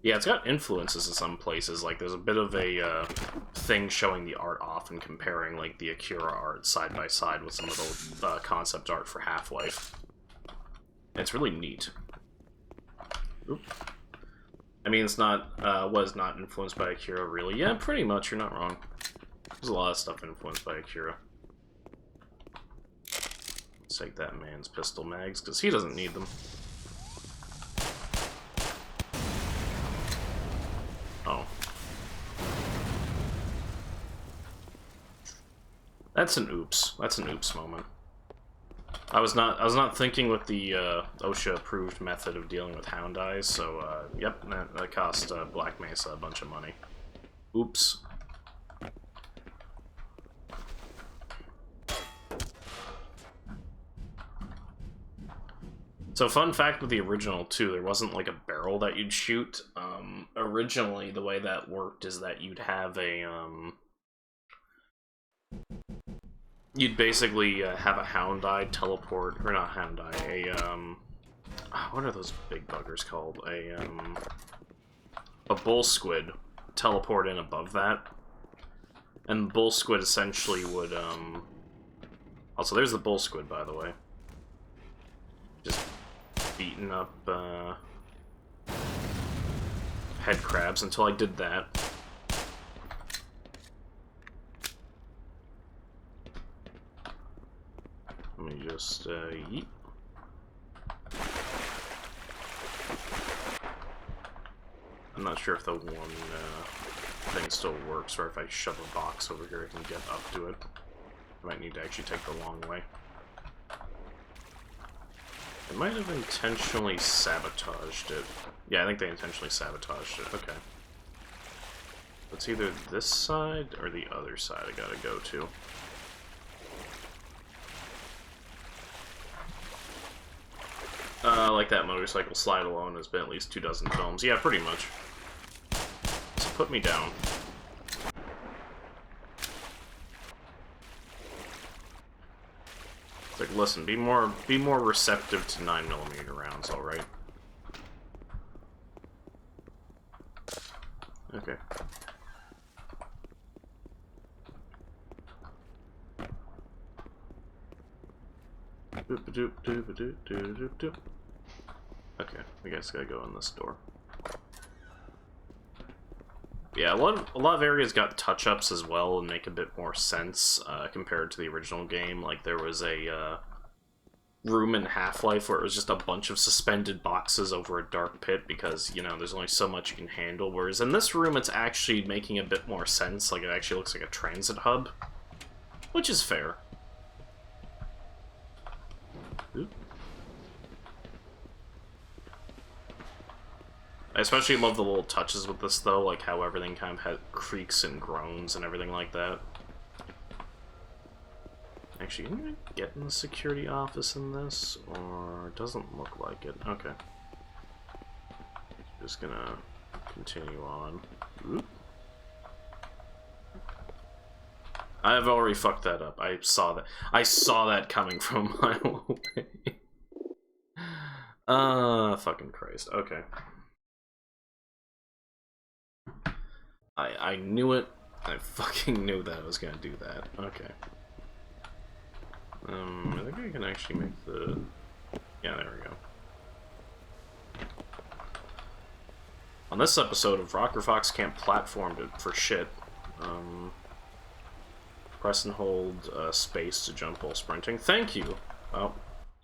Yeah, it's got influences in some places. Like, there's a bit of a thing showing the art off and comparing like the Akira art side by side with some of the concept art for Half-Life. It's really neat. Oop. I mean, it's not, was not influenced by Akira, really. Yeah, pretty much, you're not wrong. There's a lot of stuff influenced by Akira. Let's take that man's pistol mags, because he doesn't need them. Oh. That's an oops. That's an oops moment. I was not thinking with the OSHA-approved method of dealing with hound eyes, so yep, that cost Black Mesa a bunch of money. Oops. So fun fact with the original too, there wasn't like a barrel that you'd shoot. Originally, the way that worked is that you'd have a you'd basically have a hound eye teleport, or not hound eye, what are those big buggers called? A bull squid teleport in above that. And the bull squid essentially would, also there's the bull squid, by the way. Just beating up, head crabs until I did that. Let me just, yeet. I'm not sure if the one, thing still works, or if I shove a box over here, I can get up to it. I might need to actually take the long way. They might have intentionally sabotaged it. Yeah, I think they intentionally sabotaged it. Okay. It's either this side or the other side I gotta go to. Like that motorcycle slide alone has been at least 24 films. Yeah, pretty much. So put me down. It's like, listen, be more receptive to 9mm rounds, alright? Okay. Okay, we guys gotta go in this door. Yeah, a lot of areas got touch-ups as well and make a bit more sense compared to the original game. Like, there was a room in Half-Life where it was just a bunch of suspended boxes over a dark pit because, you know, there's only so much you can handle. Whereas in this room, it's actually making a bit more sense. Like, it actually looks like a transit hub, which is fair. Oop. I especially love the little touches with this, though, like how everything kind of creaks and groans and everything like that. Actually, am I gonna get in the security office in this, or it doesn't look like it? Okay. Just gonna continue on. Oop. I've already fucked that up. I saw that. I saw that coming from a mile away. Fucking Christ. Okay. I knew it. I fucking knew that I was gonna do that. Okay. I think I can actually make the... Yeah, there we go. On this episode of Rocker Fox can't platform for shit. Press and hold space to jump while sprinting. Thank you! Oh.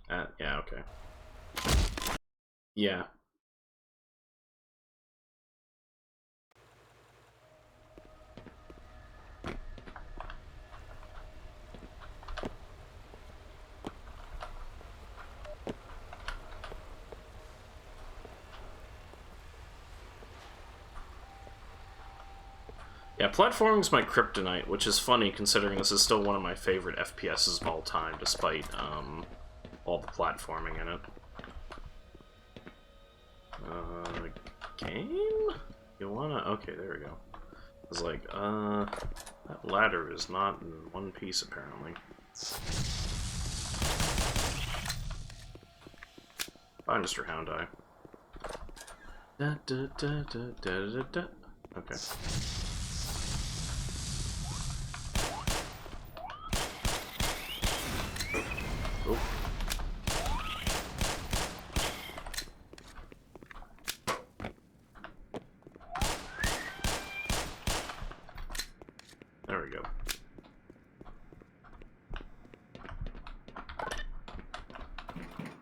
Yeah, okay. Yeah. Yeah, platforming's my kryptonite, which is funny considering this is still one of my favorite FPSs of all time, despite all the platforming in it. Game? You wanna? Okay, there we go. I was like, that ladder is not in one piece apparently. Bye, Mr. Hound Eye. Da, da, da, da, da, da, da. Okay. Oh. There we go.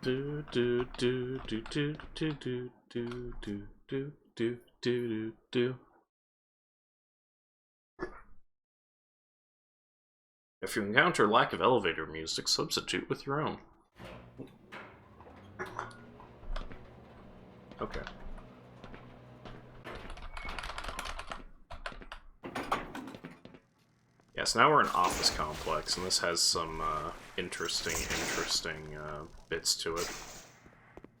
Do do do do do do do do do do do do do. If you encounter lack of elevator music, substitute with your own. Okay. Yes, now we're in office complex, and this has some interesting bits to it.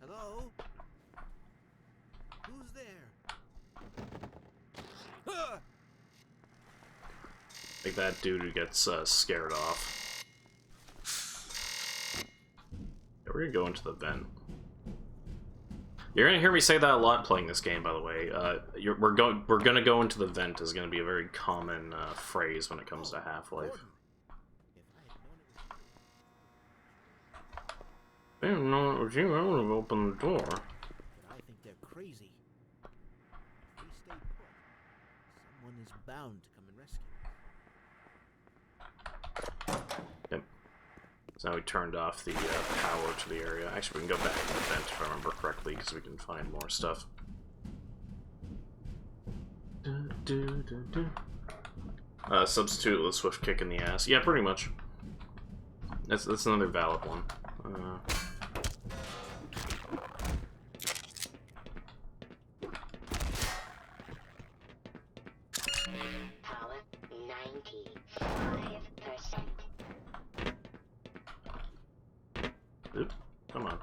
Hello? Who's there? Like that dude who gets scared off. Yeah, we're gonna go into the vent. You're gonna hear me say that a lot playing this game, by the way. We're gonna go into the vent is gonna be a very common phrase when it comes to Half-Life. I didn't know it was you. I would have opened the door. But I think they're crazy. If we stay put, someone is bound to come and rescue. Yep. So now we turned off the power to the area. Actually, we can go back to the vent if I remember correctly, because we can find more stuff. Substitute with a swift kick in the ass. Yeah, pretty much. That's another valid one. Power 95%. Oop, come on.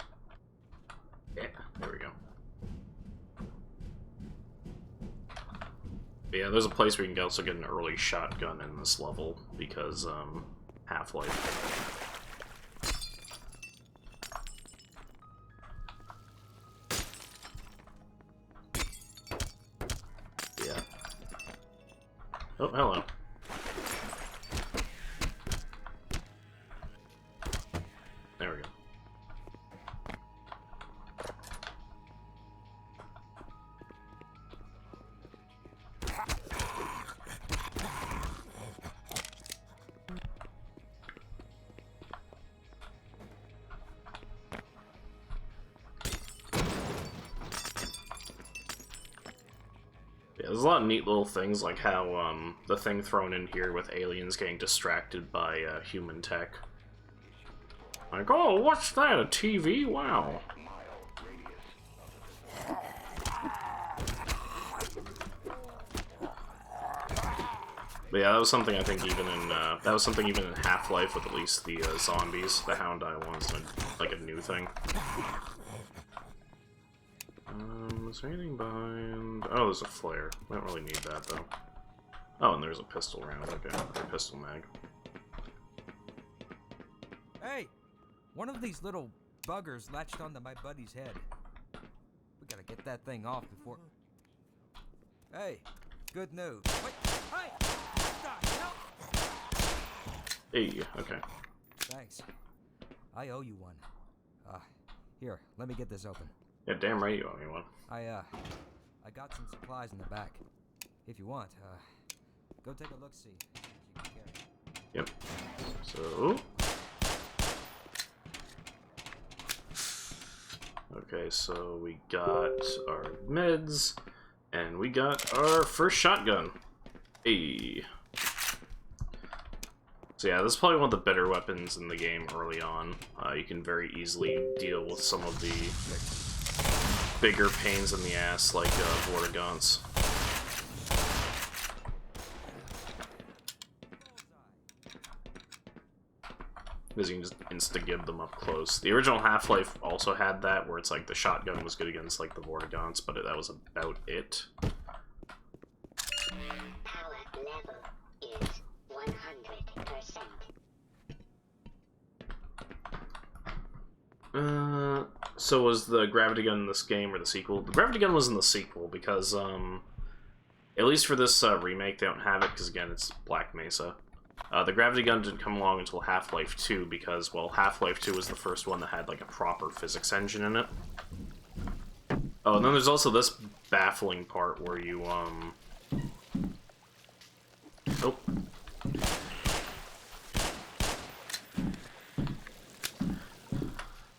Yeah, there we go. But yeah, there's a place where you can also get an early shotgun in this level, because, Half-Life. Yeah. Oh, hello. There we go. Yeah, there's a lot of neat little things, like how, the thing thrown in here with aliens getting distracted by, human tech. Like, oh, what's that, a TV? Wow. But yeah, that was something I think even in, Half-Life with at least the, zombies, the Hound Eye ones, like a new thing. Is there anything behind? Oh, there's a flare. I don't really need that, though. Oh, and there's a pistol round. Okay, or pistol mag. Hey! One of these little buggers latched onto my buddy's head. We gotta get that thing off before... Hey! Good news. Wait! Hey! What the hell? Hey, okay. Thanks. I owe you one. Here, let me get this open. Yeah, damn right you owe me one. I got some supplies in the back. If you want, go take a look-see. Yep. So... Okay, so we got our meds, and we got our first shotgun. Hey. So yeah, this is probably one of the better weapons in the game early on. You can very easily deal with some of the bigger pains in the ass, like Vortigaunts. because you can just insta-gib them up close. The original Half-Life also had that, where it's like the shotgun was good against like the Vortigaunts, but that was about it. Power level is 100%. So was the gravity gun in this game or the sequel? The gravity gun was in the sequel because, at least for this remake, they don't have it because, again, it's Black Mesa. The gravity gun didn't come along until Half-Life 2 because, well, Half-Life 2 was the first one that had, like, a proper physics engine in it. Oh, and then there's also this baffling part where you, Oh.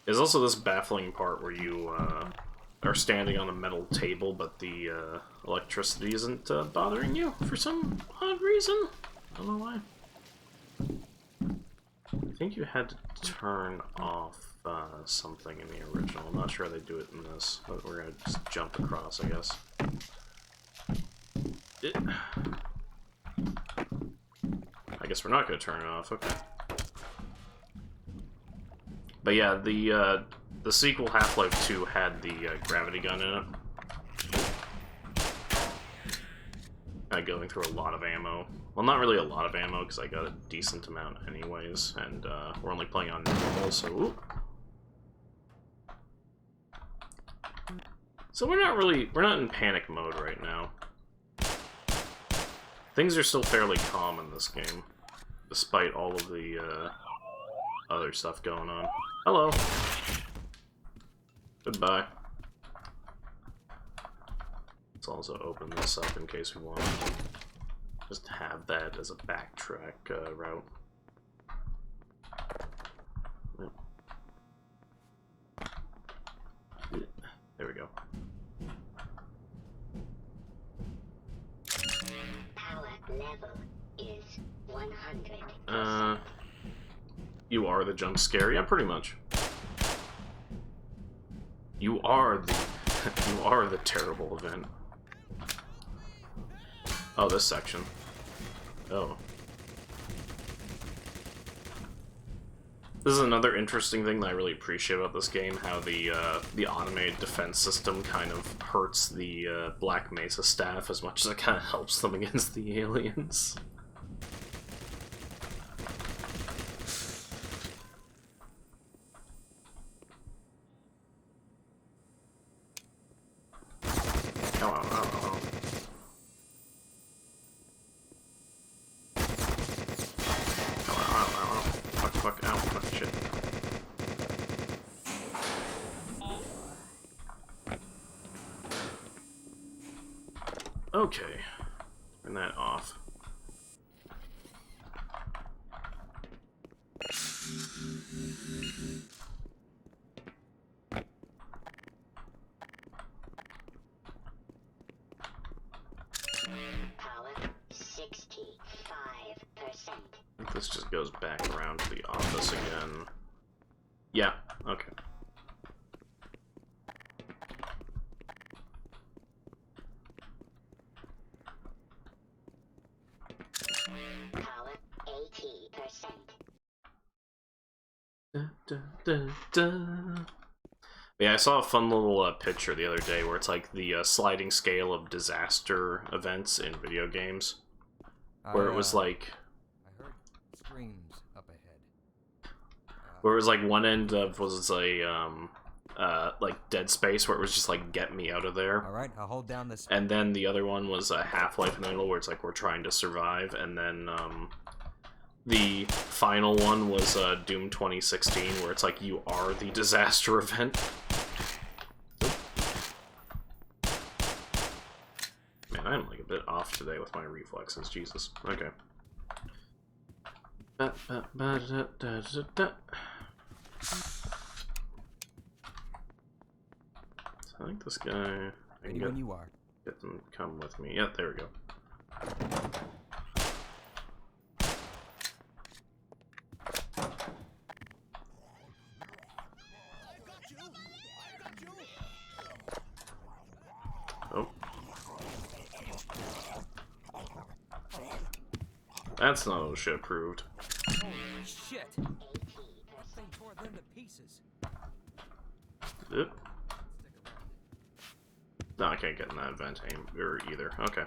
There's also this baffling part where you, are standing on a metal table, but the, electricity isn't, bothering you for some odd reason. I don't know why. I think you had to turn off, something in the original. I'm not sure how they do it in this, but we're gonna just jump across, I guess. I guess we're not gonna turn it off, okay. But yeah, the sequel Half-Life 2 had the gravity gun in it. Going through a lot of ammo. Well, not really a lot of ammo, because I got a decent amount anyways, and we're only playing on normal, so... Ooh. So we're not in panic mode right now. Things are still fairly calm in this game, despite all of the, other stuff going on. Hello. Goodbye. Let's also open this up in case we want to just have that as a backtrack route. Yep. There we go. Power level is 100%. You are the jump scare? Yeah, pretty much. You are the you are the terrible event. Oh, this section. Oh. This is another interesting thing that I really appreciate about this game, how the automated defense system kind of hurts the Black Mesa staff as much as it kind of helps them against the aliens. Okay, turn that off. Power 65%. I think this just goes back around to the office again. Yeah, okay. Power 80%. Da, da, da, da. Yeah, I saw a fun little picture the other day where it's like the sliding scale of disaster events in video games. Where it was like... I heard screams up ahead. Where it was like one end of was a like Dead Space, where it was just like get me out of there. All right, I'll hold down this. And then the other one was a Half-Life in the middle, where it's like we're trying to survive. And then the final one was Doom 2016, where it's like you are the disaster event. Man, I'm like a bit off today with my reflexes. Jesus. Okay. I think this guy... Ready when you are. Get them to come with me. Yeah, there we go. Oh. That's not OSHA approved. Holy shit! Oop. No, I can't get in that vent either. Okay.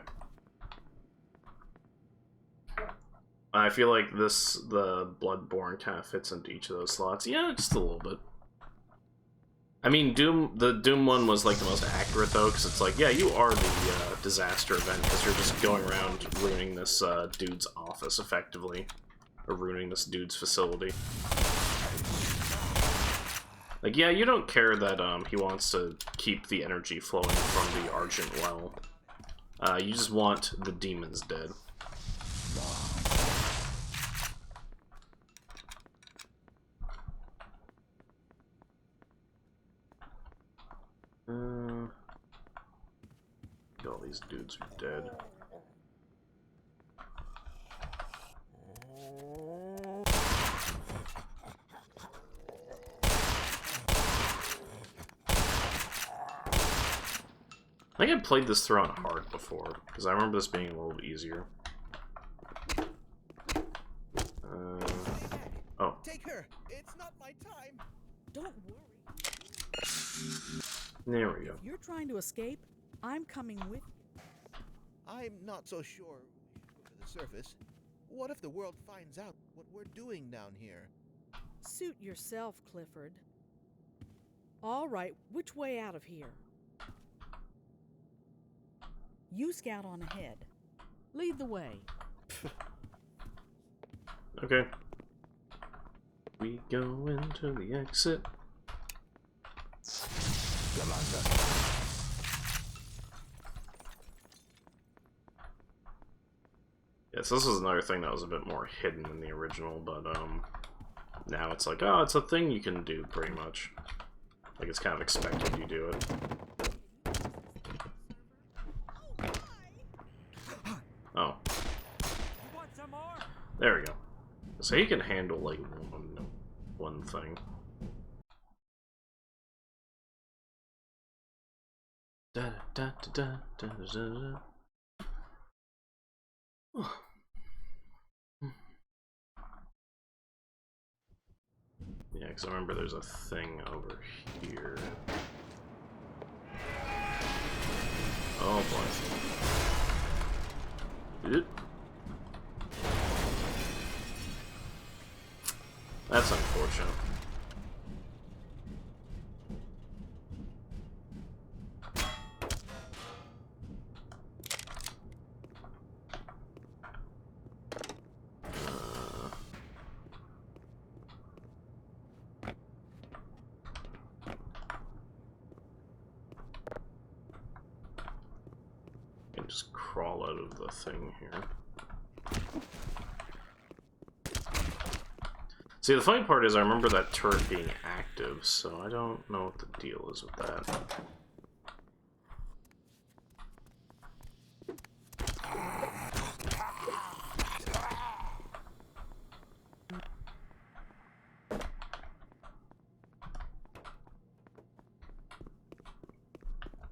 I feel like the Bloodborne kind of fits into each of those slots. Yeah, just a little bit. I mean, the Doom one was like the most accurate though, because it's like, yeah, you are the disaster event, because you're just going around ruining this dude's office effectively, or ruining this dude's facility. Like, yeah, you don't care that he wants to keep the energy flowing from the Argent Well. You just want the demons dead. All these dudes are dead. I think I played this through on hard before, because I remember this being a little bit easier. Oh. Take her! It's not my time! Don't worry. There we go. If you're trying to escape, I'm coming with you. I'm not so sure over the surface. What if the world finds out what we're doing down here? Suit yourself, Clifford. All right, which way out of here? You scout on ahead. Lead the way. Okay. We go into the exit. Yes, this is another thing that was a bit more hidden in the original, but now it's like, oh, it's a thing you can do, pretty much. Like, it's kind of expected you do it. Oh. There we go. So he can handle, like, one thing. Da da da da da da da. Oh. Yeah, because I remember there's a thing over here. Oh boy. Oop. That's unfortunate. Just crawl out of the thing here. See, the funny part is I remember that turret being active, so I don't know what the deal is with that.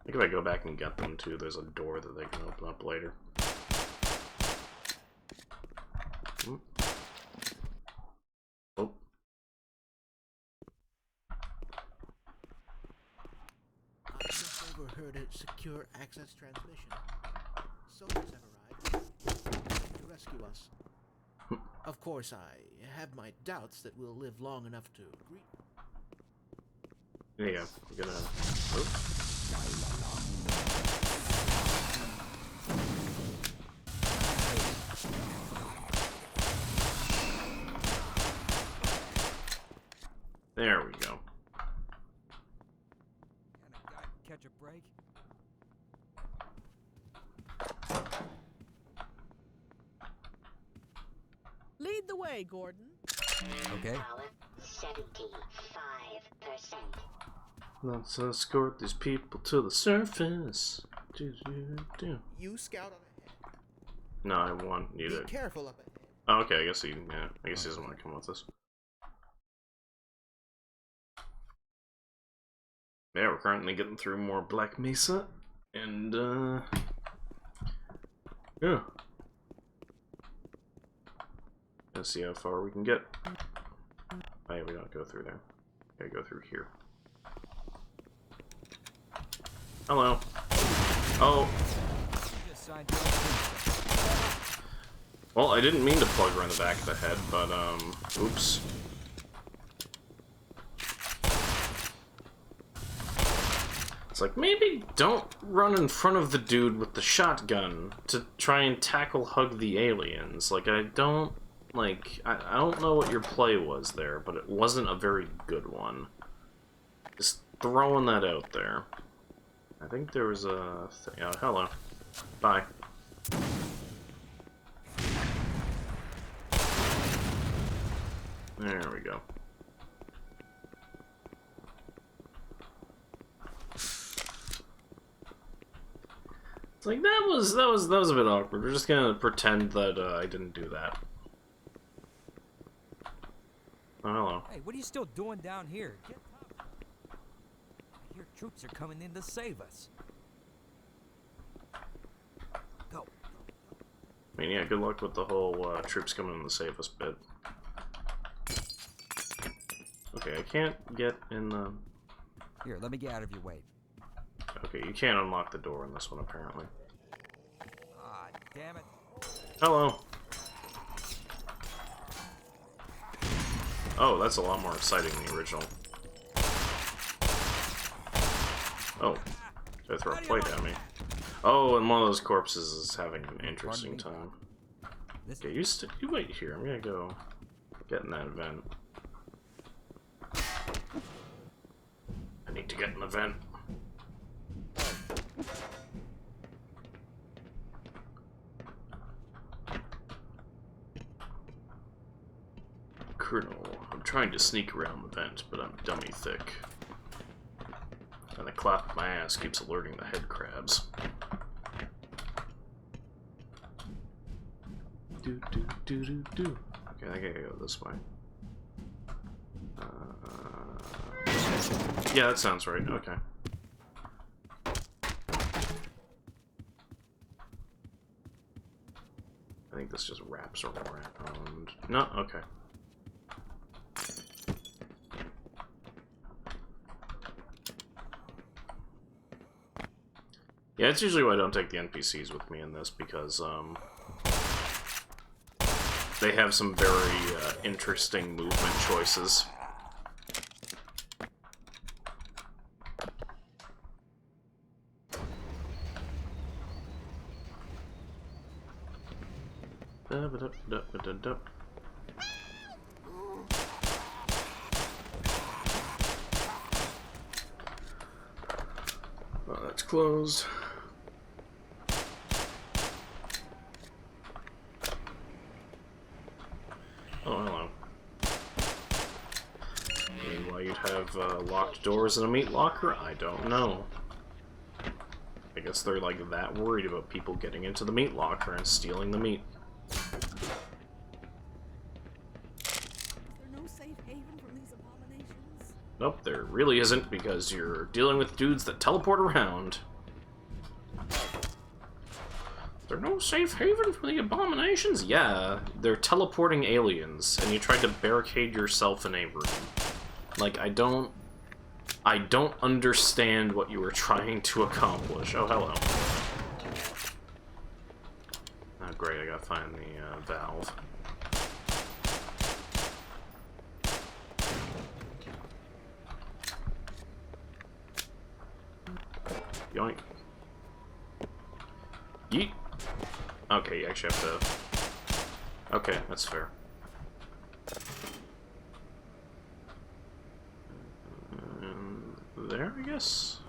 I think if I go back and get them too, there's a door that they can open up later. Oh. I just overheard a secure access transmission. Soldiers have arrived to rescue us. Of course, I have my doubts that we'll live long enough to greet. There you go. I'm gonna. Oh. There we go. Can a guy catch a break? Lead the way, Gordon. Okay. Power 75%. Let's escort these people to the surface. You scout on ahead. No, I want you to. Be careful up ahead. Oh, okay, I guess he. Yeah, I guess he doesn't want to come with us. Yeah, we're currently getting through more Black Mesa, and yeah. Let's see how far we can get. Oh yeah, we don't go through there. Gotta go through here. Hello. Oh. Well, I didn't mean to plug her in the back of the head, but, oops. It's like, maybe don't run in front of the dude with the shotgun to try and hug the aliens. Like, I don't know what your play was there, but it wasn't a very good one. Just throwing that out there. I think there was a thing. Oh, hello. Bye. There we go. It's like that was a bit awkward. We're just gonna pretend that I didn't do that. Oh, hello. Hey, what are you still doing down here? Get top. I hear troops are coming in to save us. Go. I mean, yeah, good luck with the whole troops coming in to save us bit. Okay, I can't get in the... Here, let me get out of your way. Okay, you can't unlock the door in this one, apparently. Ah, damn it. Hello. Oh, that's a lot more exciting than the original. Oh, did I throw a plate at me? Oh, and one of those corpses is having an interesting time. Okay, you wait here. I'm gonna go get in that vent. I need to get in the vent. Colonel, I'm trying to sneak around the vent, but I'm dummy thick. And the clap of my ass keeps alerting the head crabs. Do do do do do. Okay, I gotta go this way. Yeah, that sounds right. Okay. I think this just wraps around. No, okay. Yeah, it's usually why I don't take the NPCs with me in this, because, they have some very, interesting movement choices. Oh, that's closed. Oh, hello. I mean, why you'd have locked doors in a meat locker? I don't know. I guess they're like that worried about people getting into the meat locker and stealing the meat. Is there no safe haven from these abominations? Nope, there really isn't, because you're dealing with dudes that teleport around. There no safe haven for the abominations? Yeah, they're teleporting aliens, and you tried to barricade yourself in a room. Like, I don't understand what you were trying to accomplish. Oh, hello. Oh, great, I gotta find the valve. Yoink. Yeet. Okay, you actually have to... Okay, that's fair. There, I guess?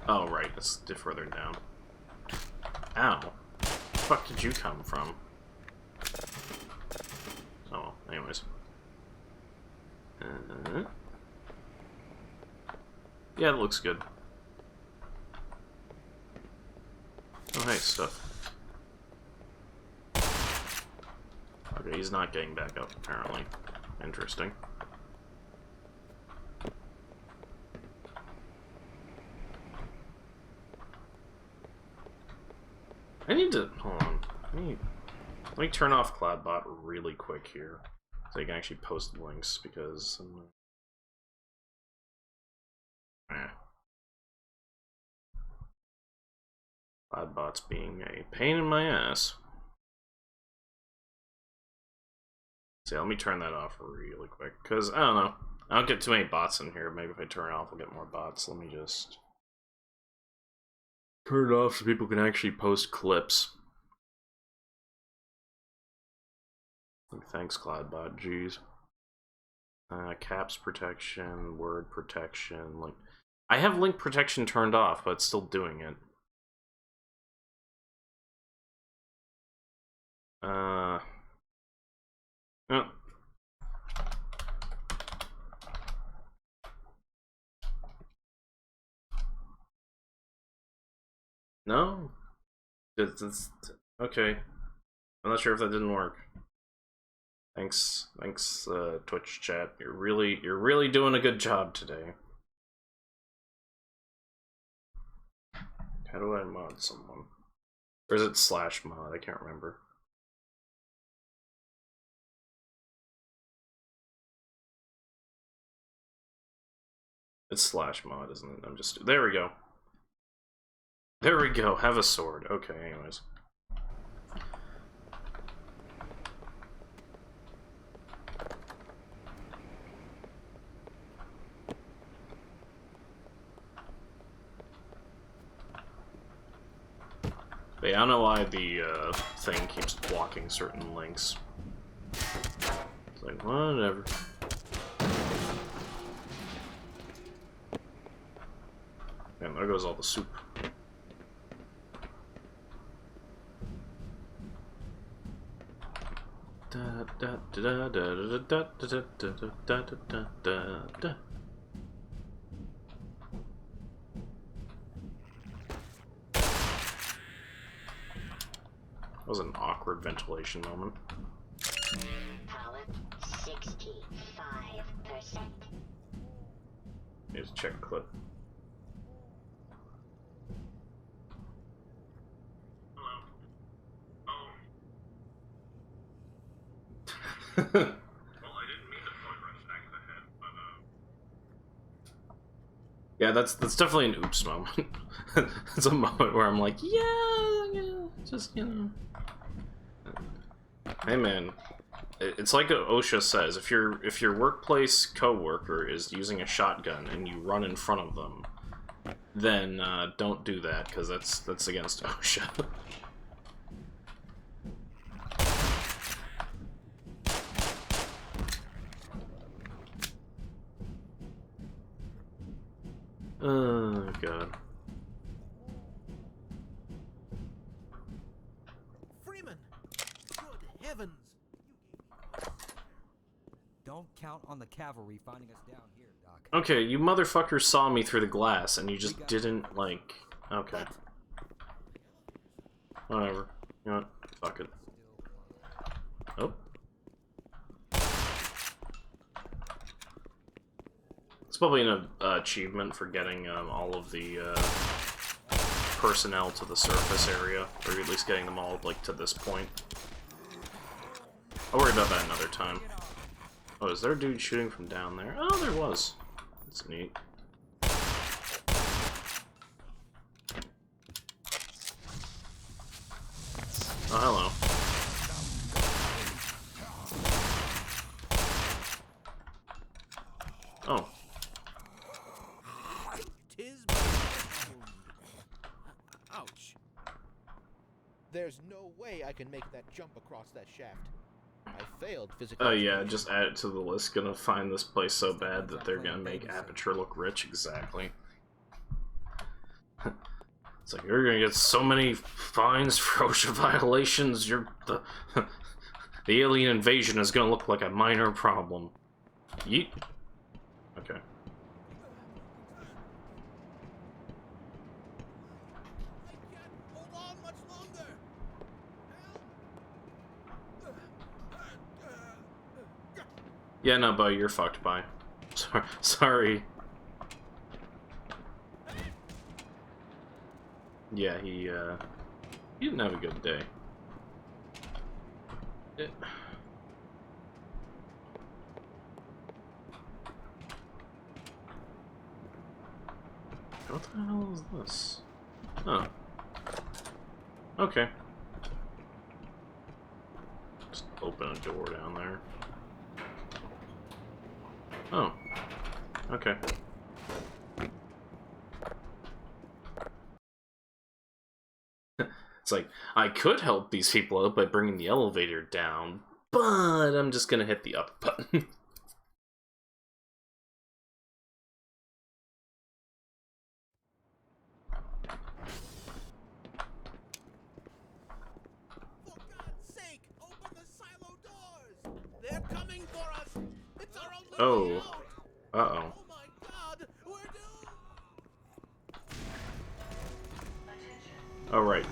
Oh, right, that's further down. Ow. Where the fuck did you come from? Oh, well, anyways. Yeah, it looks good. Oh, hey, stuff. Okay, he's not getting back up, apparently. Interesting. I need to... Hold on. Let me turn off CloudBot really quick here, so I can actually post links, because... Cloudbot's being a pain in my ass. So let me turn that off really quick, because, I don't know. I don't get too many bots in here. Maybe if I turn it off, I'll get more bots. Let me just turn it off so people can actually post clips. Thanks, Cloudbot. Jeez. Caps protection, word protection. Like, I have link protection turned off, but it's still doing it. Oh. No? It's okay. I'm not sure if that didn't work. Thanks, Twitch chat. You're really doing a good job today. How do I mod someone? Or is it /mod? I can't remember. It's /mod, isn't it? I'm just... There we go. There we go. Have a sword. Okay, anyways. But yeah, I don't know why the thing keeps blocking certain links. It's like, whatever. And there goes all the soup. Da da da da da da da da da da da da. That was an awkward ventilation moment. Power 65%. Need to check clip. Well, I didn't mean to point right back ahead, but yeah, that's definitely an oops moment. It's a moment where I'm like, yeah, just, you know. Hey man, it's like OSHA says, if your workplace coworker is using a shotgun and you run in front of them, then don't do that, because that's against OSHA. Oh god. Freeman! Good heavens! Don't count on the cavalry finding us down here, Doc. Okay, you motherfuckers saw me through the glass and you just didn't, like... Okay. Whatever. You know what? Fuck it. Oh. It's probably an achievement for getting all of the personnel to the surface area, or at least getting them all, like, to this point. I'll worry about that another time. Oh, is there a dude shooting from down there? Oh, there was. That's neat. Oh, hello. Oh. Ouch. There's no way I can make that jump across that shaft. I failed physically. Oh yeah, just add it to the list. Gonna find this place so bad that they're gonna make Aperture look rich. Exactly. It's like, you're gonna get so many fines for OSHA violations, the alien invasion is gonna look like a minor problem. Yeet. Okay. Yeah, no, buddy, you're fucked, bye. Sorry. Yeah, he didn't have a good day. What the hell is this? Oh. Okay. Just open a door down there. Oh. Okay. It's like, I could help these people out by bringing the elevator down, but I'm just gonna hit the up button. For God's sake, open the silo doors! They're coming for us! It's our only way out! Uh-oh. Oh my God, we're doomed! Oh, right.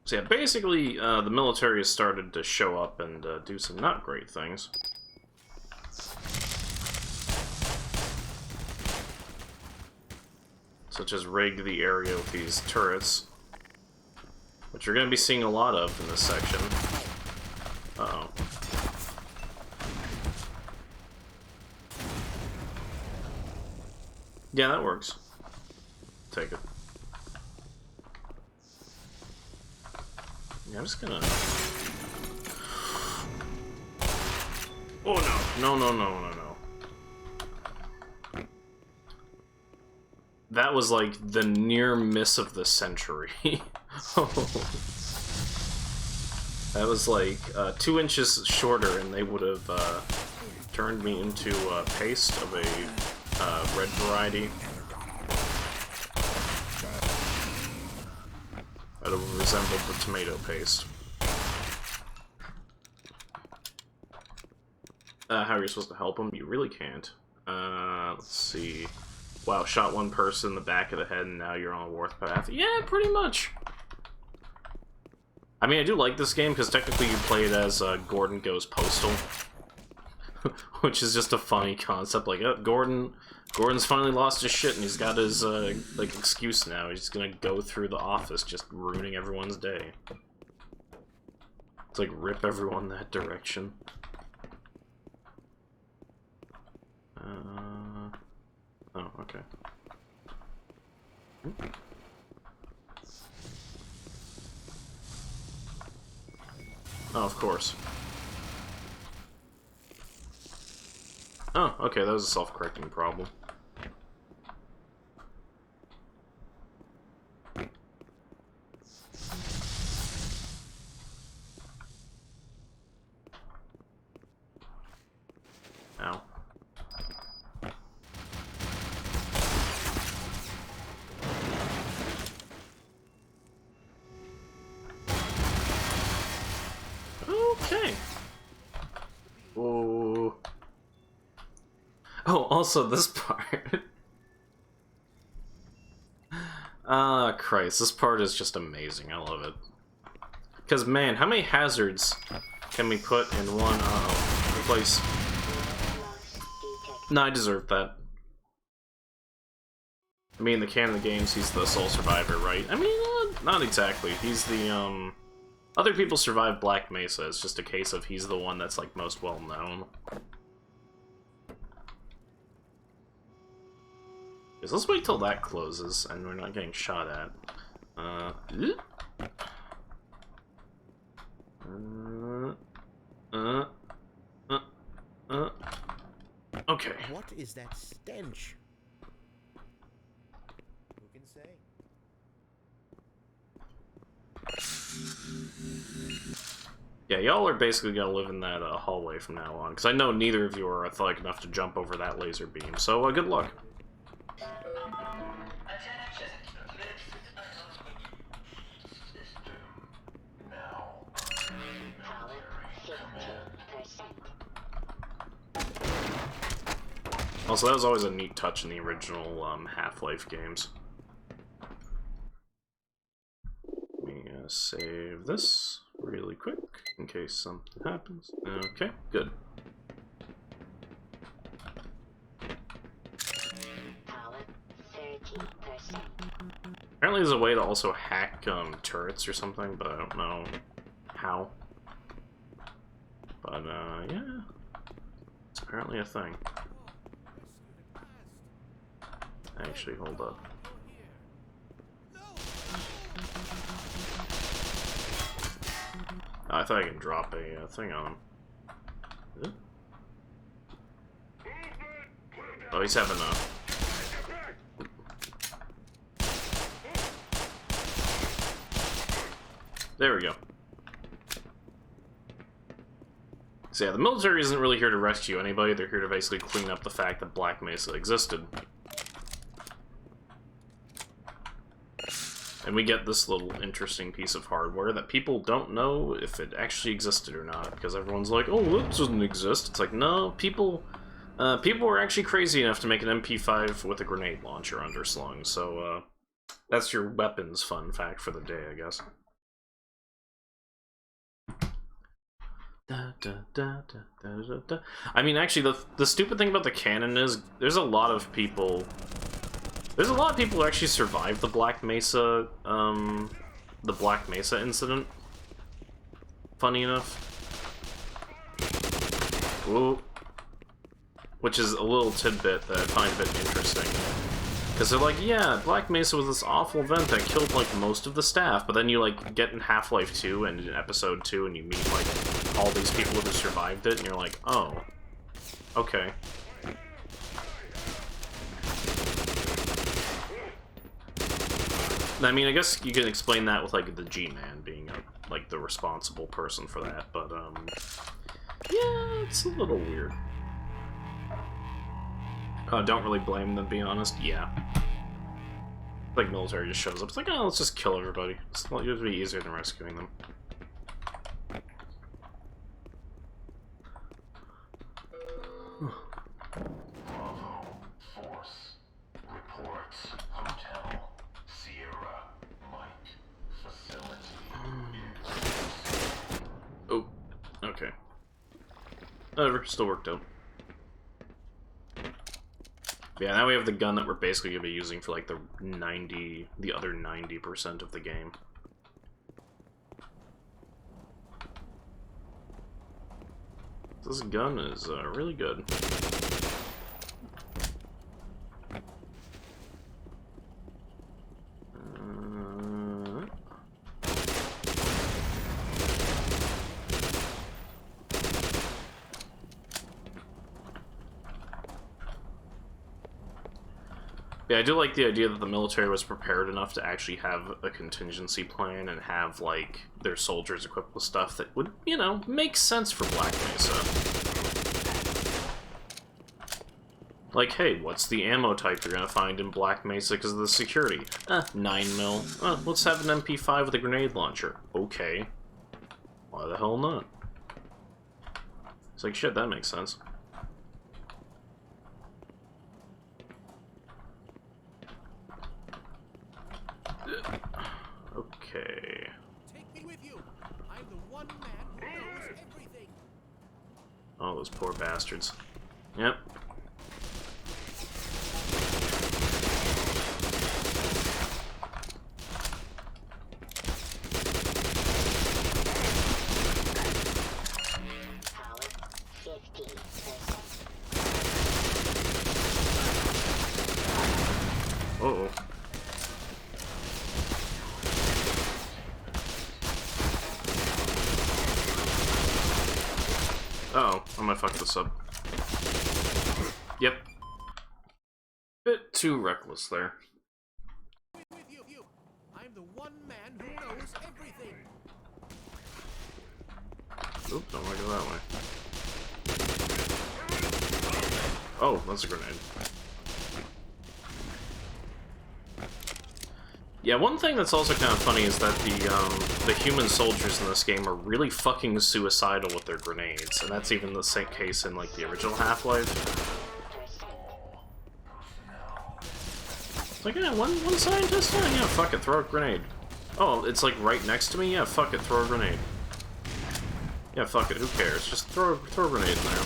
So yeah, basically, the military has started to show up and do some not great things. Such as rig the area with these turrets, which you're going to be seeing a lot of in this section. Uh-oh. Yeah, that works. Take it. Yeah, I'm just gonna... Oh no. No. That was like the near miss of the century. That was like 2 inches shorter and they would have turned me into paste of a red variety. That would have resembled the tomato paste. How are you supposed to help him? You really can't. Let's see. Wow, shot one person in the back of the head and now you're on a warpath. Yeah, pretty much. I mean, I do like this game because technically you play it as Gordon Goes Postal. Which is just a funny concept. Like, oh, Gordon's finally lost his shit and he's got his, like, excuse now. He's gonna go through the office just ruining everyone's day. It's like, rip everyone that direction. Oh, okay. Oh, of course. Oh, okay, that was a self-correcting problem. Ow. Okay. Oh. Oh, also this part. Ah, Christ, this part is just amazing. I love it. Because, man, how many hazards can we put in one place? No, I deserve that. I mean, in the canon of the games, he's the sole survivor, right? I mean, not exactly. He's the, other people survive Black Mesa. It's just a case of he's the one that's, like, most well-known. Let's wait till that closes, and we're not getting shot at. Okay. What is that stench? Who can say? Yeah, y'all are basically gonna live in that hallway from now on, because I know neither of you are athletic enough to jump over that laser beam, so good luck. Also, that was always a neat touch in the original Half-Life games. Let me save this really quick in case something happens. Okay, good. Apparently there's a way to also hack turrets or something, but I don't know how. But yeah, it's apparently a thing. Actually, hold up. I thought I could drop a thing on him. Oh, he's having a... There we go. So yeah, the military isn't really here to rescue anybody, they're here to basically clean up the fact that Black Mesa existed. And we get this little interesting piece of hardware that people don't know if it actually existed or not, because everyone's like, oh, that doesn't exist. It's like, no, people were actually crazy enough to make an MP5 with a grenade launcher underslung, so that's your weapons fun fact for the day, I guess. I mean, actually, the stupid thing about the canon is there's a lot of people who actually survived the Black Mesa incident. Funny enough. Whoa. Which is a little tidbit that I find a bit interesting. Because they're like, yeah, Black Mesa was this awful event that killed, like, most of the staff, but then you, like, get in Half-Life 2 and in Episode 2 and you meet, like, all these people who survived it, and you're like, oh. Okay. I mean, I guess you can explain that with, like, the G-Man being, like, the responsible person for that, but, yeah, it's a little weird. Don't really blame them, to be honest. Yeah. Like, military just shows up. It's like, oh, let's just kill everybody. It would be easier than rescuing them. Bravo, Force, reports, Hotel, Sierra, Mike, facility. Oh, okay. Whatever, still worked out. Yeah, now we have the gun that we're basically going to be using for, like, the other 90% of the game. This gun is really good. Yeah, I do like the idea that the military was prepared enough to actually have a contingency plan and have, like, their soldiers equipped with stuff that would, you know, make sense for Black Mesa. Like, hey, what's the ammo type you're gonna find in Black Mesa because of the security? 9mm. Let's have an MP5 with a grenade launcher. Okay. Why the hell not? It's like, shit, that makes sense. Okay. Take me with you. I'm the one man who knows everything. Oh, those poor bastards. Yep. Uh-oh. Uh-oh, I might fuck this up. Yep. Bit too reckless there. I'm the one man who knows everything. Oop, don't want to go that way. Oh, that's a grenade. Yeah, one thing that's also kind of funny is that the human soldiers in this game are really fucking suicidal with their grenades, and that's even the same case in, like, the original Half-Life. It's like, yeah, one scientist? Yeah, fuck it, throw a grenade. Oh, it's, like, right next to me? Yeah, fuck it, throw a grenade. Yeah, fuck it, who cares? Just throw a grenade in there.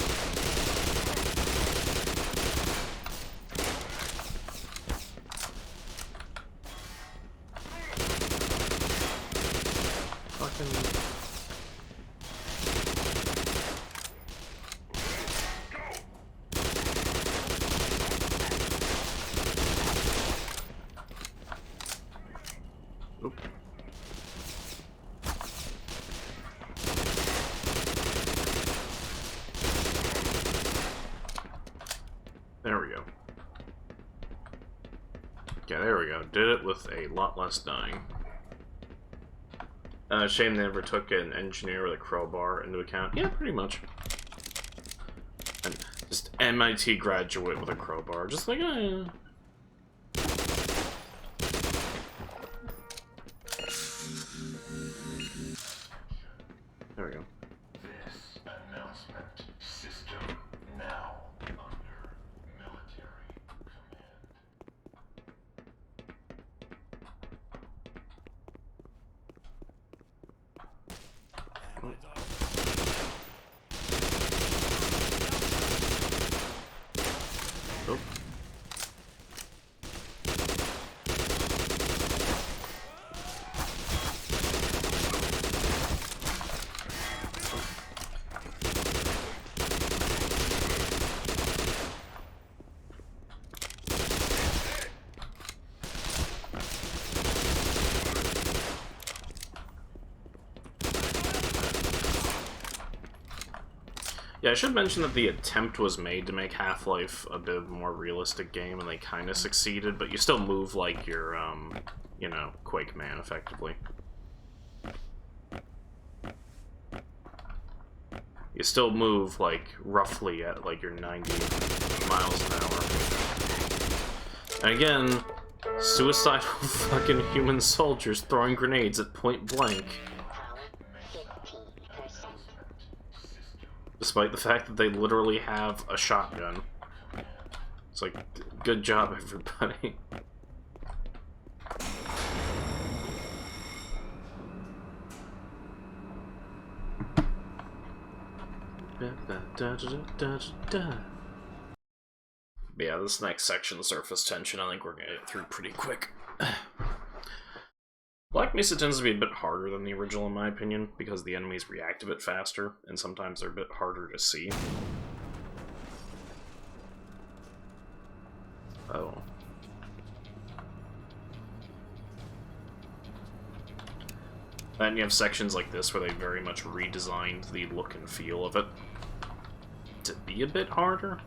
There we go. Yeah, there we go. Did it with a lot less dying. Shame they never took an engineer with a crowbar into account. Yeah, pretty much. And just MIT graduate with a crowbar. Just like, There we go. This announcement system now under military command. Oh. Yeah, I should mention that the attempt was made to make Half-Life a bit more realistic game, and they kind of succeeded, but you still move like your, you know, Quake Man, effectively. You still move, like, roughly at, like, your 90 miles an hour. And again, suicidal fucking human soldiers throwing grenades at point blank. Despite the fact that they literally have a shotgun. It's like, good job, everybody. But yeah, this next section, Surface Tension, I think we're gonna get through pretty quick. Black Mesa tends to be a bit harder than the original, in my opinion, because the enemies react a bit faster, and sometimes they're a bit harder to see. Oh. Then you have sections like this where they very much redesigned the look and feel of it to be a bit harder.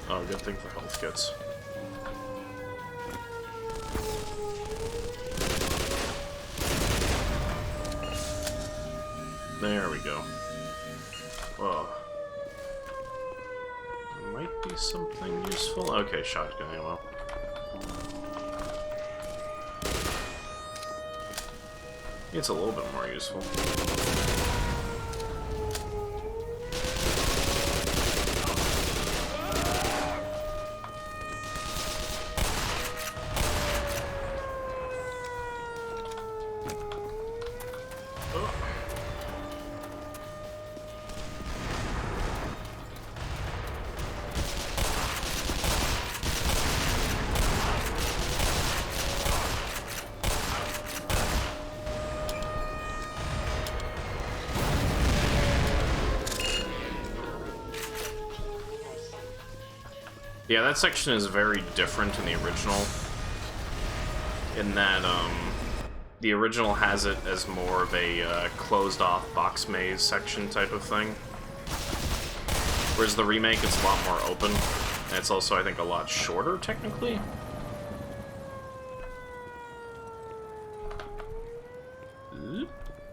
Oh, good thing for health kits. There we go. Whoa. Might be something useful. Okay, shotgun ammo. It's a little bit more useful. Yeah, that section is very different in the original, in that, the original has it as more of a, closed-off box maze section type of thing, whereas the remake is a lot more open, and it's also, I think, a lot shorter, technically.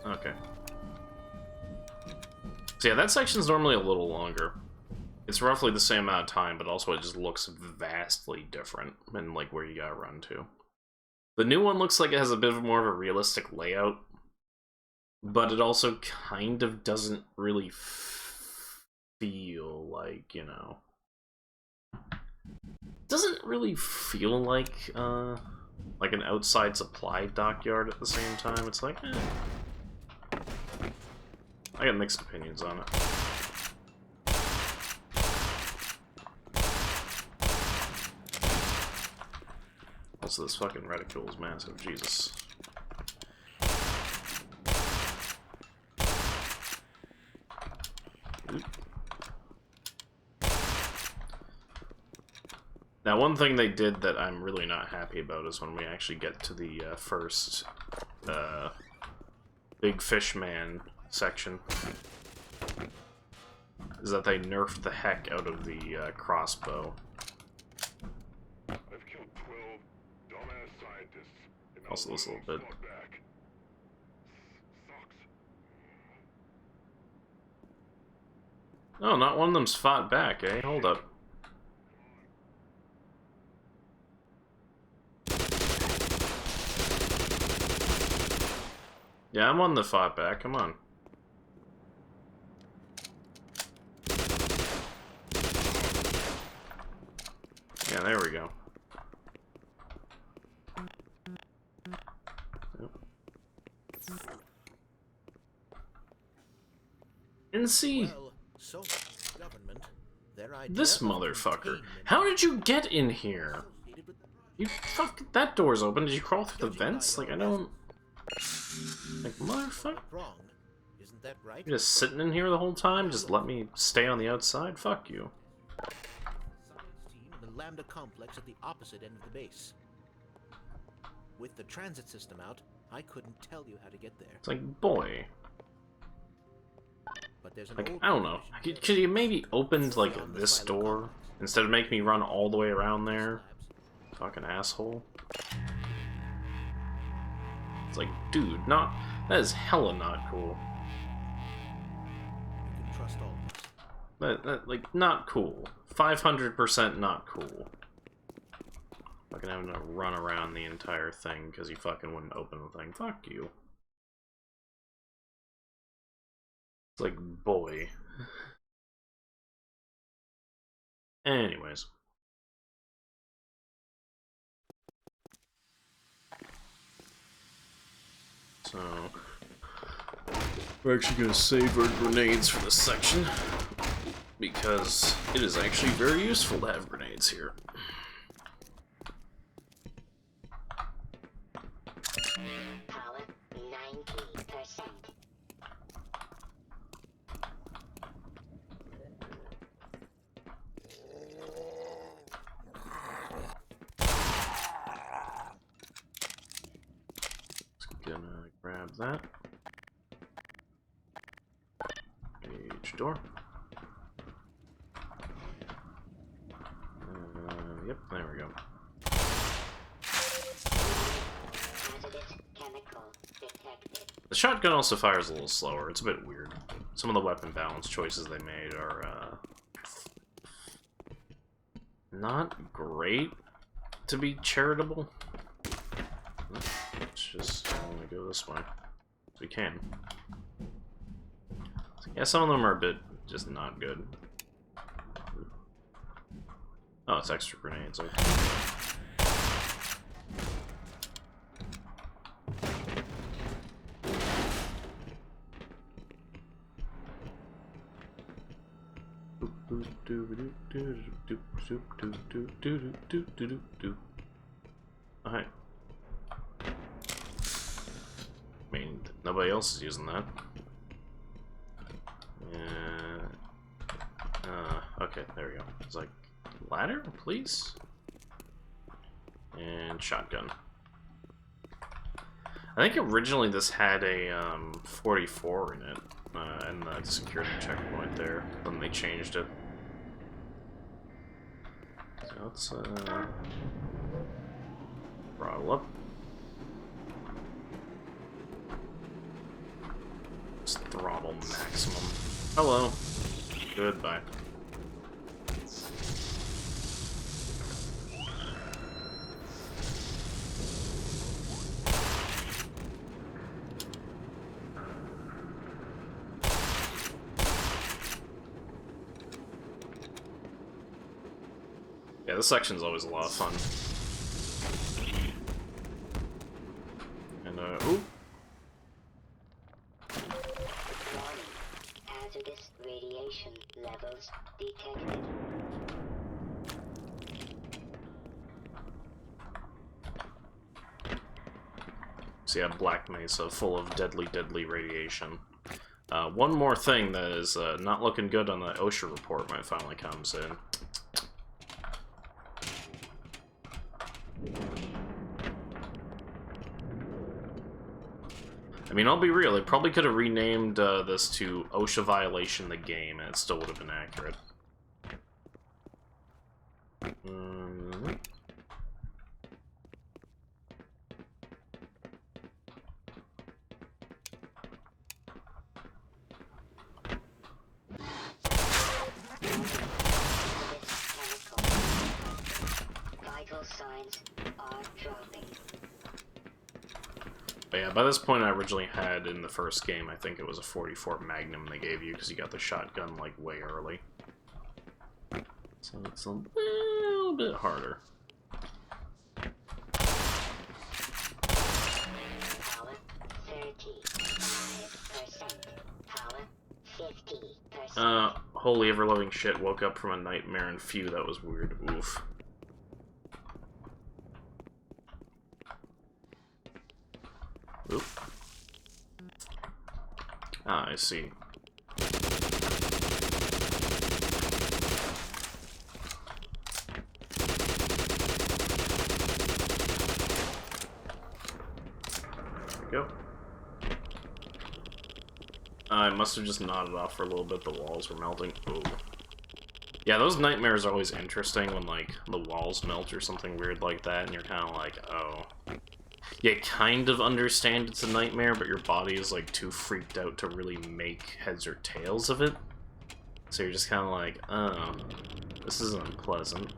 Okay. So yeah, that section's normally a little longer. It's roughly the same amount of time, but also it just looks vastly different in, like, where you gotta run to. The new one looks like it has a bit more of a realistic layout, but it also kind of doesn't really feel like, you know... Doesn't really feel like an outside supply dockyard at the same time. It's like, eh. I got mixed opinions on it. Also, this fucking reticule is massive. Jesus. Oop. Now, one thing they did that I'm really not happy about is when we actually get to the first Big Fish Man section, is that they nerfed the heck out of the crossbow. I've killed 12 dumbass scientists. And Also, this a little bit. back. Sucks. Oh, not one of them's fought back, eh? Hold up. Yeah, I'm on the fought back, come on. Yeah, there we go. Yep. And see, Well, so government, their idea this of motherfucker. containment How did you get in here? associated with You fuck, that door's open. Did you crawl through the vents? Like, I don't... Like, motherfucker. wrong. Isn't that right? You're just sitting in here the whole time? Just let me stay on the outside? Fuck you. Science team in the Lambda complex at the opposite end of the base. With the transit system out, I couldn't tell you how to get there. It's like, boy. But there's an Like, old I don't know. division Could you maybe beyond opened, like, the this silo door? complex. Instead of making me run all the way around there? Labs. Fucking asshole. It's like, dude, not... That is hella not cool. You can trust all of us. Like, not cool. 500% not cool. Fucking having to run around the entire thing because you fucking wouldn't open the thing. Fuck you. It's like, boy. Anyways. So, we're actually going to save our grenades for this section, because it is actually very useful to have grenades here. Power 90%. Just gonna grab that. Page door. Yep, there we go. Hazardous chemical detected. The shotgun also fires a little slower. It's a bit weird. Some of the weapon balance choices they made are, not great, to be charitable. Let's just go this way. If we can. Yeah, some of them are a bit just not good. Oh, it's extra grenades. Okay. Alright. I mean, nobody else is using that. Okay, there we go. It's like, ladder, please? And shotgun. I think originally this had a 44 in it, and the security checkpoint there, then they changed it. So let's throttle up. Just throttle maximum. Hello. Goodbye. Yeah, this section's always a lot of fun. And, ooh. Warning. Hazardous radiation levels detected. So yeah, Black Mesa, full of deadly, deadly radiation. One more thing that is not looking good on the OSHA report when it finally comes in. I mean, I'll be real, they probably could have renamed this to OSHA Violation the Game, and it still would have been accurate. Vital signs are dropping. But yeah, by this point I originally had in the first game, I think it was a 44 Magnum they gave you, because you got the shotgun, like, way early. So it's a little bit harder. Power 35%. Power 50%. Holy ever-loving shit, woke up from a nightmare, and phew, that was weird. Oof. Oop. Ah, I see. There we go. I must have just nodded off for a little bit, the walls were melting. Ooh. Yeah, those nightmares are always interesting when, like, the walls melt or something weird like that, and you're kind of like, oh. You kind of understand it's a nightmare, but your body is, like, too freaked out to really make heads or tails of it. So you're just kind of like, oh, this is unpleasant.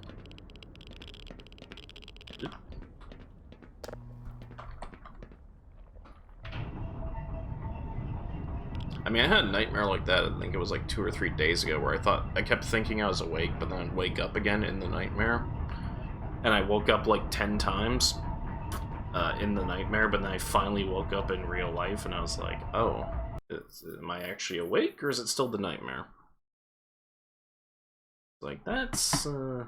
I mean, I had a nightmare like that, I think it was like 2 or 3 days ago, where I kept thinking I was awake, but then I'd wake up again in the nightmare. And I woke up like 10 times in the nightmare, but then I finally woke up in real life, and I was like, oh, am I actually awake, or is it still the nightmare? Like, that's a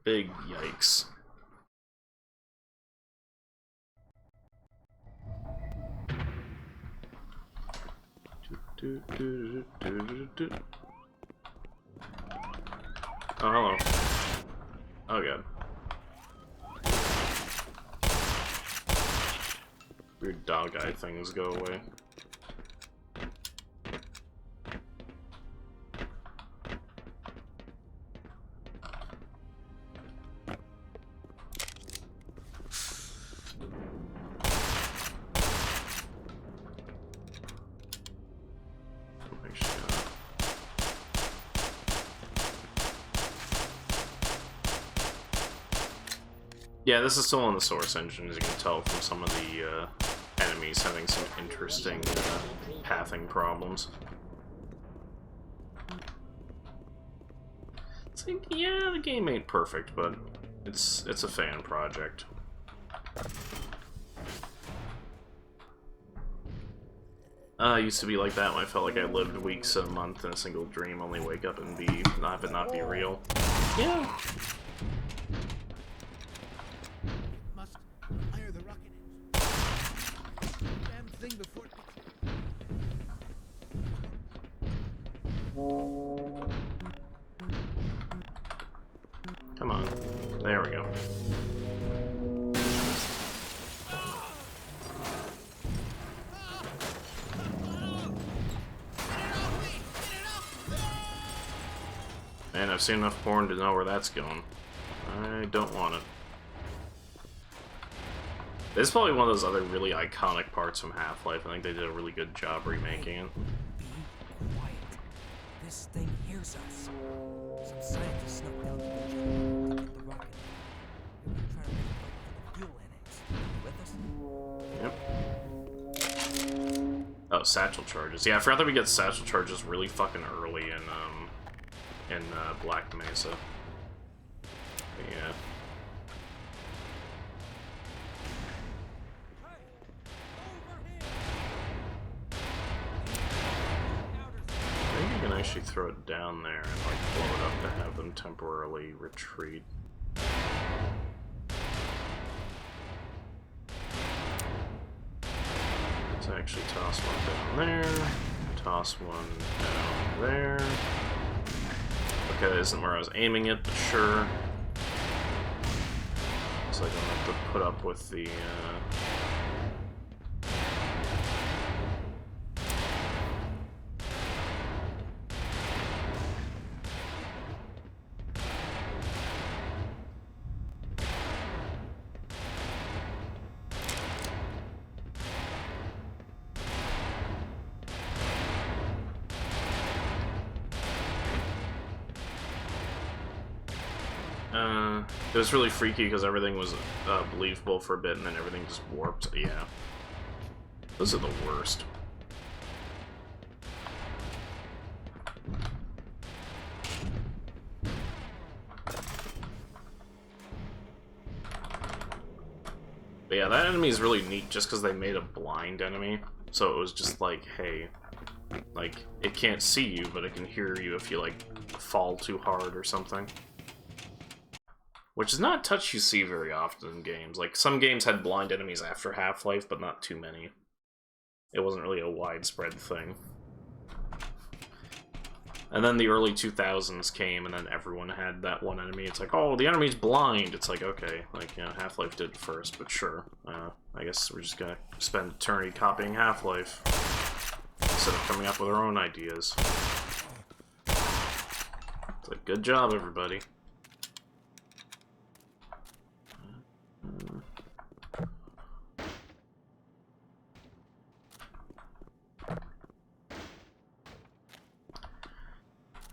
big yikes. Oh, hello. Oh, God. Weird dog eye things go away. Yeah, this is still on the source engine, as you can tell from some of the enemies having some interesting pathing problems. It's like, yeah, the game ain't perfect, but it's a fan project. I used to be like that when I felt like I lived weeks, a month in a single dream, only wake up and not be real. Yeah. Must fire the rocket engine. Damn thing before it Come on. There we go. Man, I've seen enough porn to know where that's going. I don't want it. This is probably one of those other really iconic parts from Half-Life. I think they did a really good job remaking it. Be quiet. This thing hears us. Some scientists snuck down to the jungle to build the rocket. They're gonna try to make a fuel annex. You with us? Yep. Oh, satchel charges. Yeah, I forgot that we get satchel charges really fucking early in Black Mesa. But yeah. I think you can actually throw it down there and like blow it up to have them temporarily retreat. actually toss one down there. Toss one down there. Okay, that isn't where I was aiming it, but sure. So I don't have to put up with the, it was really freaky because everything was believable for a bit and then everything just warped. Yeah. Those are the worst. But yeah, that enemy is really neat just because they made a blind enemy. So it was just like, hey, like, it can't see you, but it can hear you if you, like, fall too hard or something. Which is not a touch you see very often in games. Like, some games had blind enemies after Half-Life, but not too many. It wasn't really a widespread thing. And then the early 2000s came, and then everyone had that one enemy. It's like, oh, the enemy's blind! It's like, okay, like, you know, Half-Life did it first, but sure. I guess we're just gonna spend eternity copying Half-Life, instead of coming up with our own ideas. It's like, good job, everybody.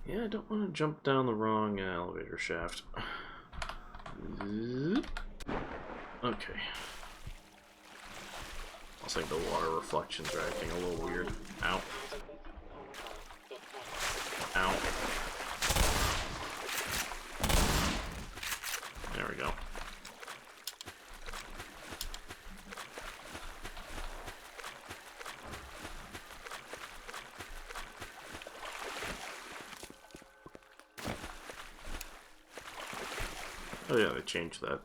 Yeah, I don't want to jump down the wrong elevator shaft. Okay. I think the water reflections are acting a little weird. Ow. Ow. There we go. Oh yeah, they changed that.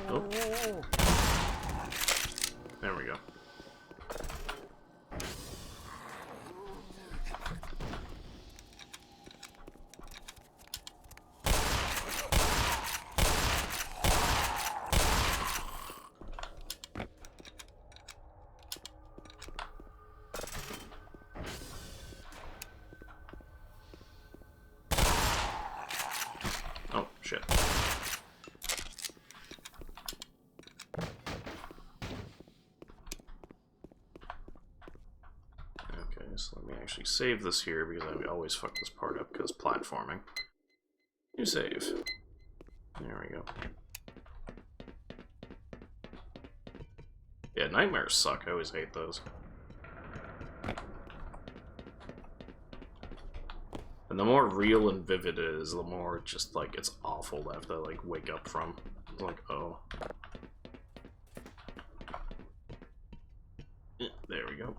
Oh. There we go. Oh, shit. Okay, so let me actually save this here because I always fuck this part up because platforming. New save. There we go. Yeah, nightmares suck. I always hate those. And the more real and vivid it is, the more just, like, it's awful to have to, like, wake up from. It's like, oh. There we go.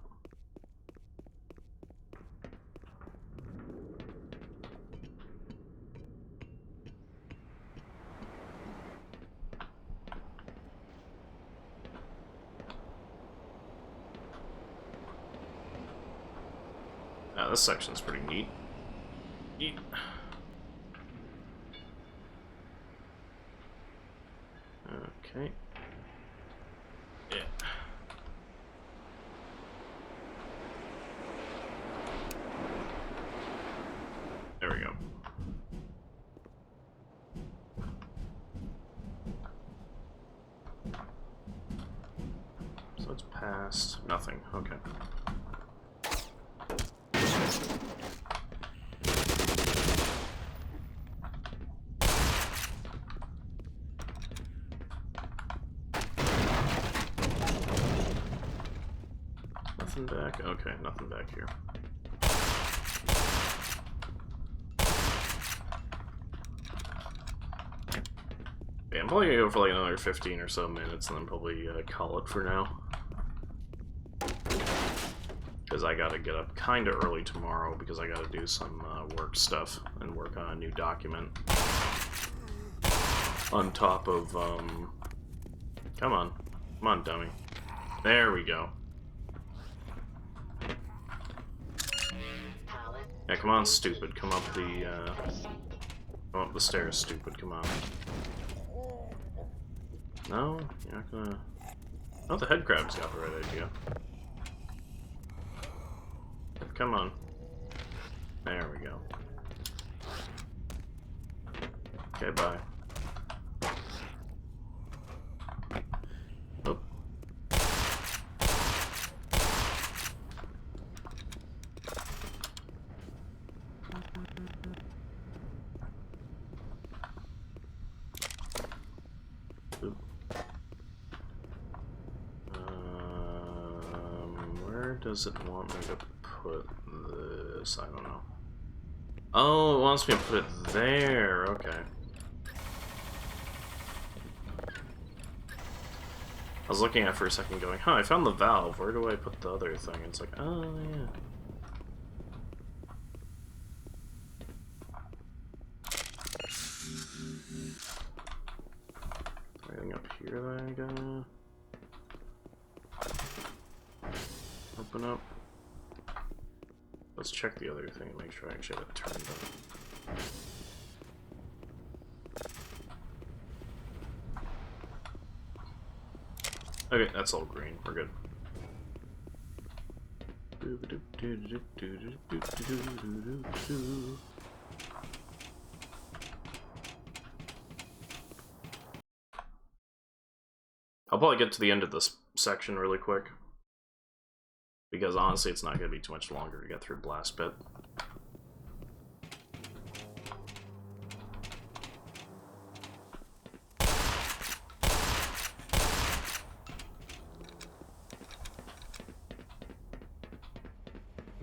This section's pretty neat. Neat. Okay. Yeah. There we go. So it's past nothing. Okay. Nothing back? Okay, nothing back here. Yeah, I'm probably gonna go for like another 15 or so minutes and then probably call it for now. because I gotta get up kinda early tomorrow because I gotta do some work stuff and work on a new document. On top of, come on, dummy. There we go. Yeah, come on, stupid. Come up the stairs, stupid. Come on. No, you're not gonna. Oh, the head crab's got the right idea. Come on. There we go. Okay, bye. Oop. Oop. Where does it want me to put this? I don't know. Oh, it wants me to put it there. Okay. I was looking at it for a second going, huh, I found the valve. Where do I put the other thing? It's like, oh, yeah. Anything up here that I gotta open up? Let's check the other thing and make sure I actually have it turned on. Okay, that's all green. We're good. I'll probably get to the end of this section really quick. Because honestly, it's not going to be too much longer to get through Blast Pit.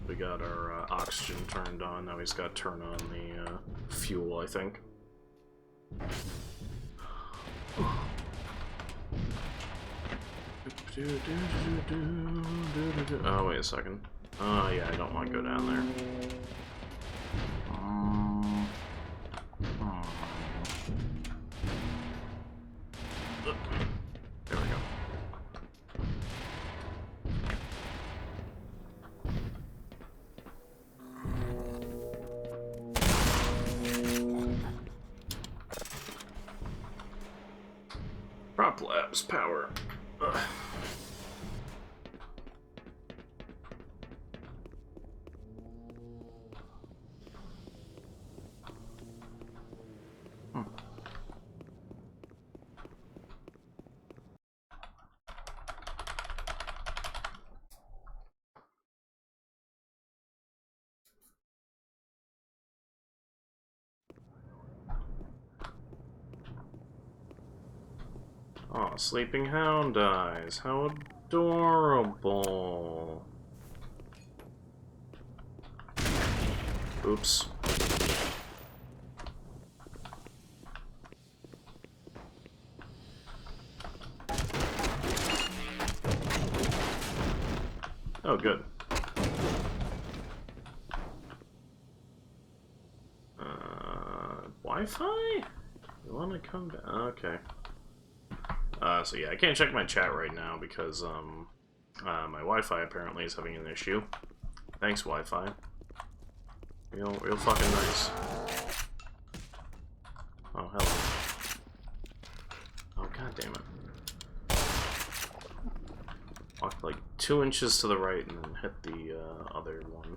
We got our oxygen turned on. Now he's got to turn on the fuel, I think. Oh, wait a second. Oh, yeah, I don't want to go down there. There we go. Prop Labs power. Ugh. Oh, Sleeping Hound dies. How adorable. Oops. Oh, good. Wi-Fi? You want to come back? Okay. So yeah, I can't check my chat right now because, my Wi-Fi apparently is having an issue. Thanks, Wi-Fi. Real fucking nice. Oh, hello. Oh, god damn it. Walk like 2 inches to the right and then hit the, other one.